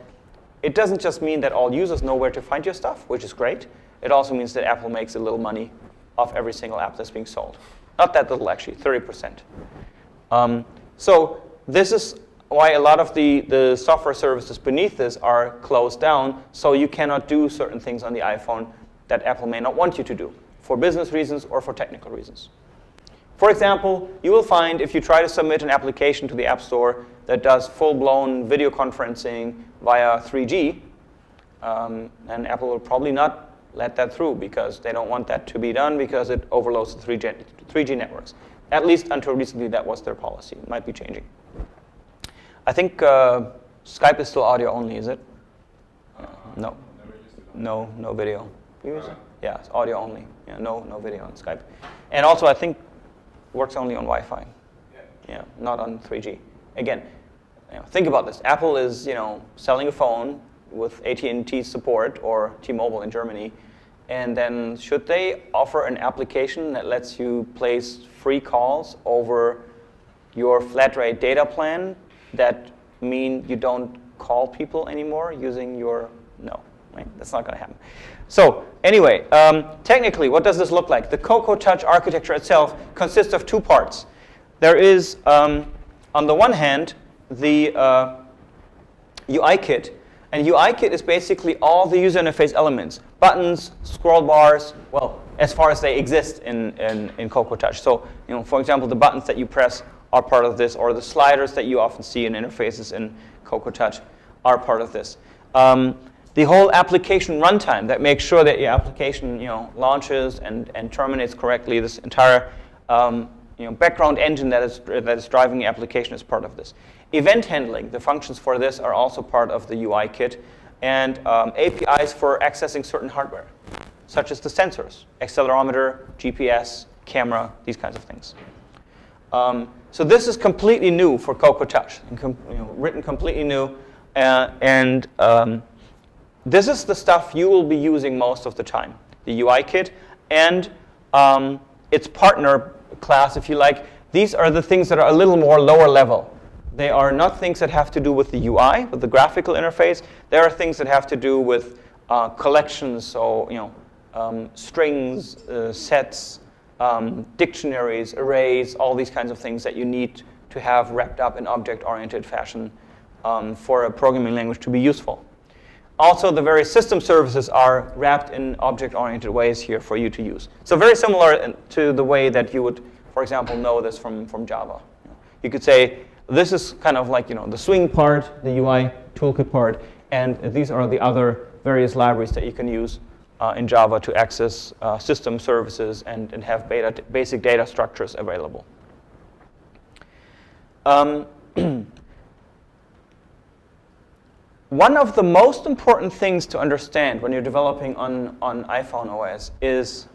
It doesn't just mean that all users know where to find your stuff, which is great. It also means that Apple makes a little money off every single app that's being sold. Not that little, actually, 30%. So this is why a lot of the software services beneath this are closed down, so you cannot do certain things on the iPhone that Apple may not want you to do, for business reasons or for technical reasons. For example, you will find if you try to submit an application to the App Store that does full-blown video conferencing via 3G, and Apple will probably not let that through because they don't want that to be done because it overloads the 3G networks. At least until recently, that was their policy. It might be changing. I think Skype is still audio only, is it? No. No video. You use it? Yeah, it's audio only. Yeah, no video on Skype. And also, I think works only on Wi-Fi. Yeah, not on 3G. Again, think about this. Apple is, selling a phone with AT&T support or T-Mobile in Germany, and then should they offer an application that lets you place free calls over your flat rate data plan that mean you don't call people anymore using your, no, right? That's not going to happen. So anyway, technically, what does this look like? The Cocoa Touch architecture itself consists of two parts. There is, on the one hand, the UI kit. And UI kit is basically all the user interface elements, buttons, scroll bars, well, as far as they exist in Cocoa Touch. So, for example, the buttons that you press are part of this, or the sliders that you often see in interfaces in Cocoa Touch are part of this. The whole application runtime that makes sure that your application, launches and terminates correctly. This entire, background engine that is driving the application is part of this. Event handling, the functions for this are also part of the UI kit, and APIs for accessing certain hardware, such as the sensors, accelerometer, GPS, camera, these kinds of things. So this is completely new for Cocoa Touch, written completely new, and this is the stuff you will be using most of the time, the UI kit, and its partner class, if you like. These are the things that are a little more lower level. They are not things that have to do with the UI, with the graphical interface. There are things that have to do with collections, so strings, sets, dictionaries, arrays, all these kinds of things that you need to have wrapped up in object-oriented fashion for a programming language to be useful. Also, the various system services are wrapped in object-oriented ways here for you to use. So very similar to the way that you would, for example, know this from Java. You could say, this is kind of like the swing part, the UI toolkit part, and these are the other various libraries that you can use in Java to access system services and have basic data structures available. One of the most important things to understand when you're developing on iPhone OS is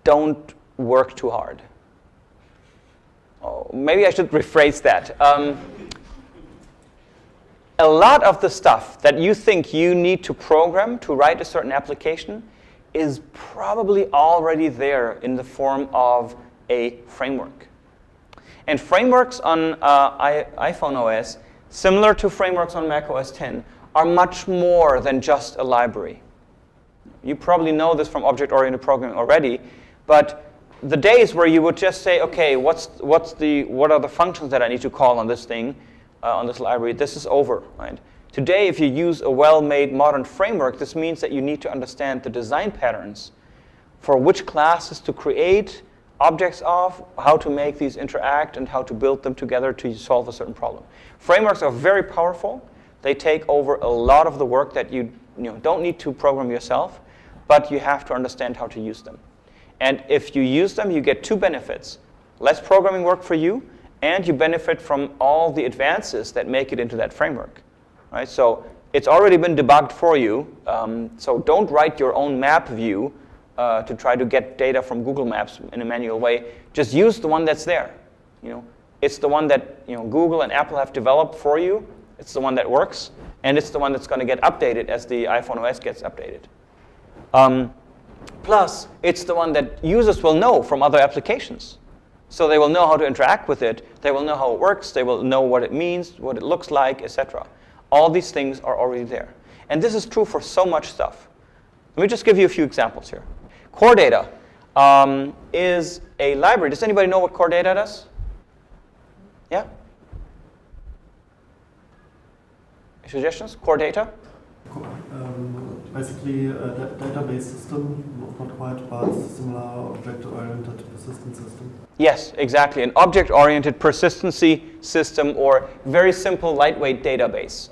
don't work too hard. Oh, maybe I should rephrase that. A lot of the stuff that you think you need to program to write a certain application is probably already there in the form of a framework. And frameworks on iPhone OS, similar to frameworks on Mac OS X, are much more than just a library. You probably know this from object-oriented programming already, but the days where you would just say, okay, what are the functions that I need to call on this thing, on this library, this is over, right? Today, if you use a well-made modern framework, this means that you need to understand the design patterns for which classes to create objects of, how to make these interact, and how to build them together to solve a certain problem. Frameworks are very powerful. They take over a lot of the work that you don't need to program yourself, but you have to understand how to use them. And if you use them, you get two benefits. Less programming work for you, and you benefit from all the advances that make it into that framework. Right? So it's already been debugged for you, so don't write your own map view to try to get data from Google Maps in a manual way. Just use the one that's there. It's the one that Google and Apple have developed for you. It's the one that works, and it's the one that's going to get updated as the iPhone OS gets updated. Plus, it's the one that users will know from other applications. So they will know how to interact with it. They will know how it works. They will know what it means, what it looks like, etc. All these things are already there. And this is true for so much stuff. Let me just give you a few examples here. Core Data is a library. Does anybody know what Core Data does? Yeah? Suggestions? Core Data? Basically, a database system, not quite, but similar object-oriented persistent system. Yes, exactly. An object-oriented persistency system, or very simple, lightweight database.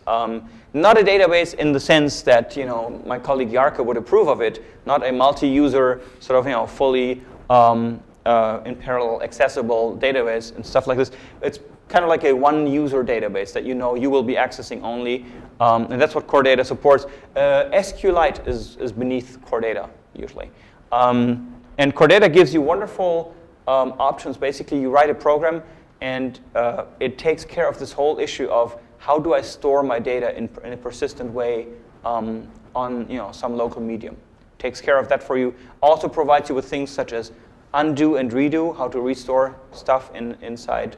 Not a database in the sense that my colleague Jarkko would approve of it. Not a multi-user, sort of fully in parallel accessible database and stuff like this. It's kind of like a one-user database that you will be accessing only, and that's what Core Data supports. SQLite is beneath Core Data usually, and Core Data gives you wonderful options. Basically, you write a program, and it takes care of this whole issue of how do I store my data in a persistent way on some local medium. Takes care of that for you. Also provides you with things such as undo and redo, how to restore stuff inside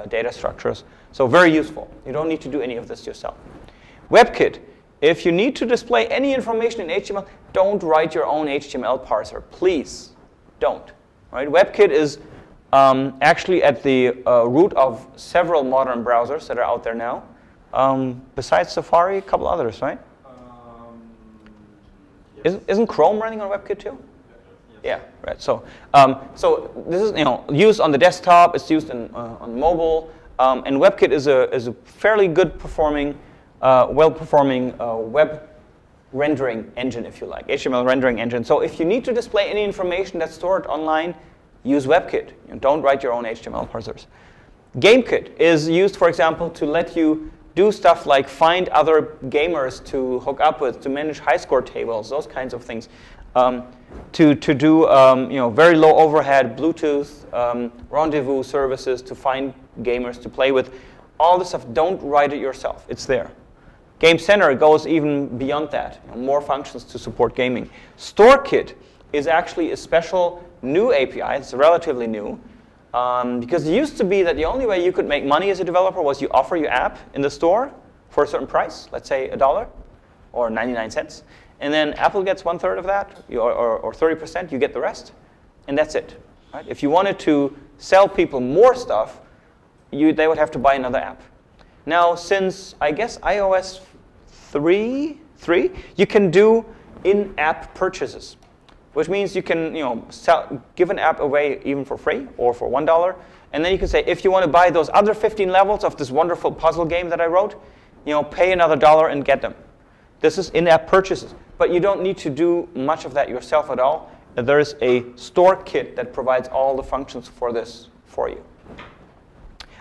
data structures. So very useful. You don't need to do any of this yourself. WebKit. If you need to display any information in HTML, don't write your own HTML parser. Please don't. Right? WebKit is actually at the root of several modern browsers that are out there now. Besides Safari, a couple others, right? Isn't Chrome running on WebKit too? Yeah, right. So, this is used on the desktop. It's used on mobile, and WebKit is a fairly good performing, well-performing web rendering engine, if you like, HTML rendering engine. So if you need to display any information that's stored online, use WebKit. Don't write your own HTML parsers. GameKit is used, for example, to let you do stuff like find other gamers to hook up with, to manage high score tables, those kinds of things. To do very low overhead Bluetooth rendezvous services to find gamers to play with. All this stuff, don't write it yourself. It's there. Game Center goes even beyond that. More functions to support gaming. StoreKit is actually a special new API. It's relatively new. Because it used to be that the only way you could make money as a developer was you offer your app in the store for a certain price, let's say $1 or 99 cents. And then Apple gets 1/3 of that, or 30%, you get the rest, and that's it. Right? If you wanted to sell people more stuff, they would have to buy another app. Now, since, I guess, iOS 3, you can do in-app purchases, which means you can give an app away even for free or for $1, and then you can say, if you want to buy those other 15 levels of this wonderful puzzle game that I wrote, pay another $1 and get them. This is in-app purchases, but you don't need to do much of that yourself at all. There is a store kit that provides all the functions for this for you.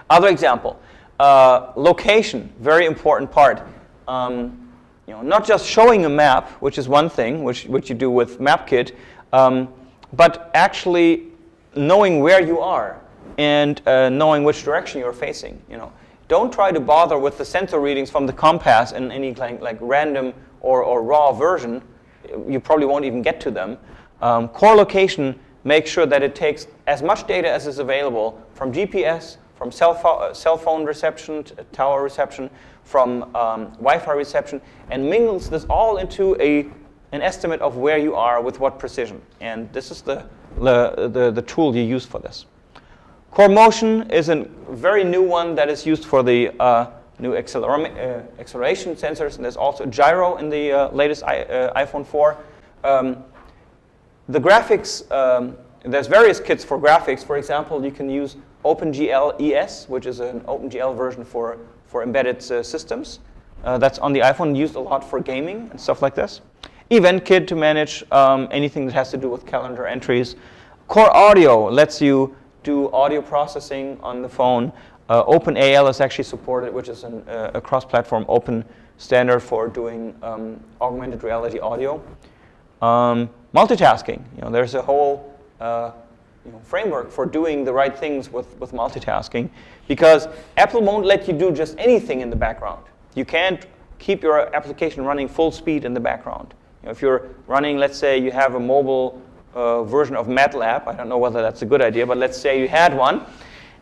Other example, location, very important part. Not just showing a map, which is one thing, which you do with MapKit, but actually knowing where you are and knowing which direction you're facing. Don't try to bother with the sensor readings from the compass in any like random or raw version. You probably won't even get to them. Core location makes sure that it takes as much data as is available from GPS, from cell phone reception, tower reception, from Wi-Fi reception, and mingles this all into an estimate of where you are with what precision. And this is the the tool you use for this. Core Motion is a very new one that is used for the new acceleration sensors, and there's also gyro in the latest iPhone 4. The graphics, there's various kits for graphics. For example, you can use OpenGL ES, which is an OpenGL version for embedded systems. That's on the iPhone, used a lot for gaming and stuff like this. EventKit to manage anything that has to do with calendar entries. Core Audio lets you do audio processing on the phone. OpenAL is actually supported, which is a cross-platform open standard for doing augmented reality audio. Multitasking, there's a whole framework for doing the right things with multitasking, because Apple won't let you do just anything in the background. You can't keep your application running full speed in the background. If you're running, let's say you have a mobile version of MATLAB, I don't know whether that's a good idea, but let's say you had one,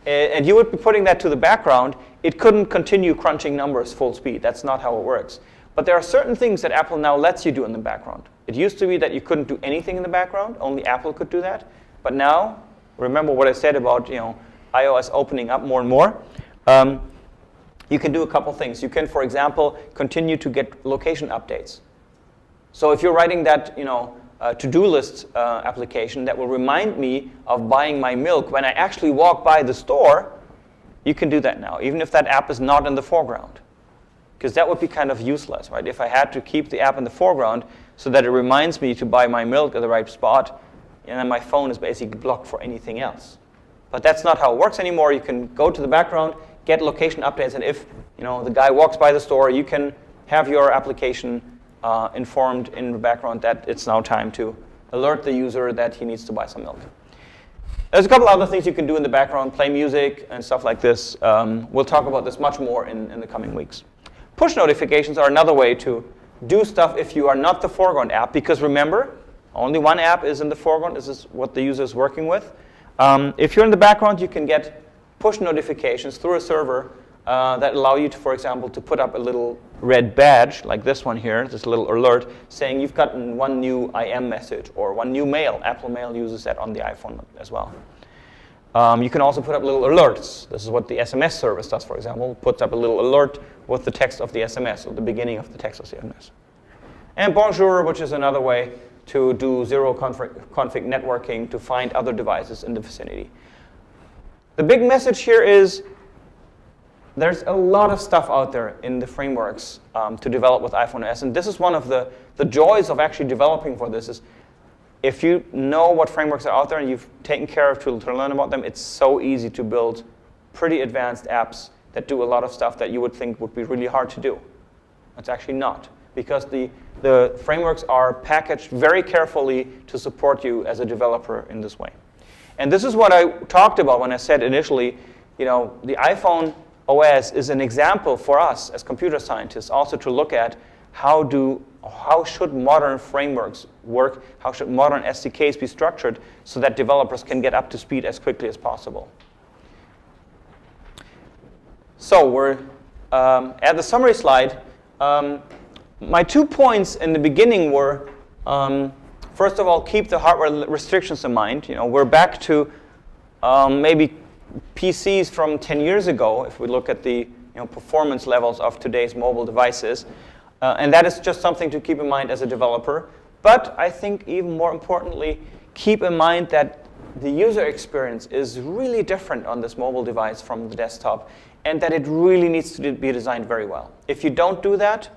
and you would be putting that to the background, it couldn't continue crunching numbers full speed. That's not how it works. But there are certain things that Apple now lets you do in the background. It used to be that you couldn't do anything in the background, only Apple could do that. But now, remember what I said about iOS opening up more and more. You can do a couple things. You can, for example, continue to get location updates. So if you're writing that to-do list application that will remind me of buying my milk when I actually walk by the store, you can do that now, even if that app is not in the foreground. Because that would be kind of useless, right? If I had to keep the app in the foreground so that it reminds me to buy my milk at the right spot, and then my phone is basically blocked for anything else. But that's not how it works anymore. You can go to the background, get location updates, and if the guy walks by the store, you can have your application informed in the background that it's now time to alert the user that he needs to buy some milk. There's a couple other things you can do in the background, play music and stuff like this. We'll talk about this much more in the coming weeks. Push notifications are another way to do stuff if you are not the foreground app, because remember, only one app is in the foreground. This is what the user is working with. If you're in the background, you can get push notifications through a server that allow you to, for example, to put up a little red badge, like this one here, this little alert, saying you've gotten one new IM message or one new mail. Apple Mail uses that on the iPhone as well. You can also put up little alerts. This is what the SMS service does, for example. Puts up a little alert with the text of the SMS, or the beginning of the text of the SMS. And Bonjour, which is another way to do zero config networking to find other devices in the vicinity. The big message here is there's a lot of stuff out there in the frameworks to develop with iPhone OS, and this is one of the joys of actually developing for this is if you know what frameworks are out there and you've taken care of to learn about them, it's so easy to build pretty advanced apps that do a lot of stuff that you would think would be really hard to do. It's actually not, because the frameworks are packaged very carefully to support you as a developer in this way. And this is what I talked about when I said initially, the iPhone OS is an example for us as computer scientists also to look at how should modern frameworks work, how should modern SDKs be structured so that developers can get up to speed as quickly as possible. So we're at the summary slide. My 2 points in the beginning were, first of all, keep the hardware restrictions in mind. We're back to maybe PCs from 10 years ago, if we look at the performance levels of today's mobile devices. And that is just something to keep in mind as a developer. But I think even more importantly, keep in mind that the user experience is really different on this mobile device from the desktop, and that it really needs to be designed very well. If you don't do that,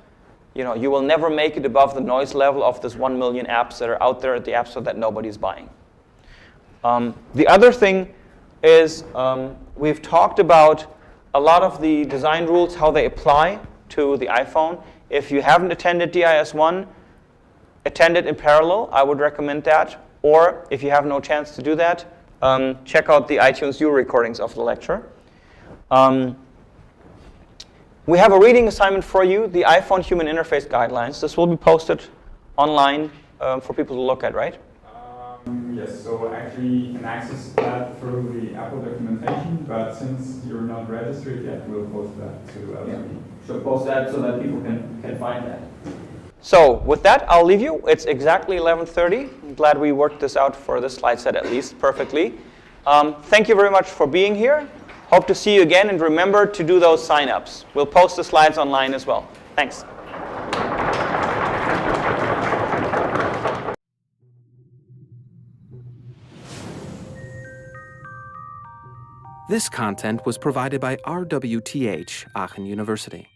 you will never make it above the noise level of this 1 million apps that are out there at the App Store that nobody's buying. The other thing is we've talked about a lot of the design rules, how they apply to the iPhone. If you haven't attended DIS1, attend it in parallel. I would recommend that. Or if you have no chance to do that, check out the iTunes U recordings of the lecture. We have a reading assignment for you, the iPhone Human Interface Guidelines. This will be posted online for people to look at, right? Yes, so actually you can access that through the Apple documentation, but since you're not registered yet, we'll post that to LSP. So post that so that people can find that. So with that, I'll leave you. It's exactly 11:30. I'm glad we worked this out for this slide set at least perfectly. Thank you very much for being here. Hope to see you again, and remember to do those sign-ups. We'll post the slides online as well. Thanks. This content was provided by RWTH Aachen University.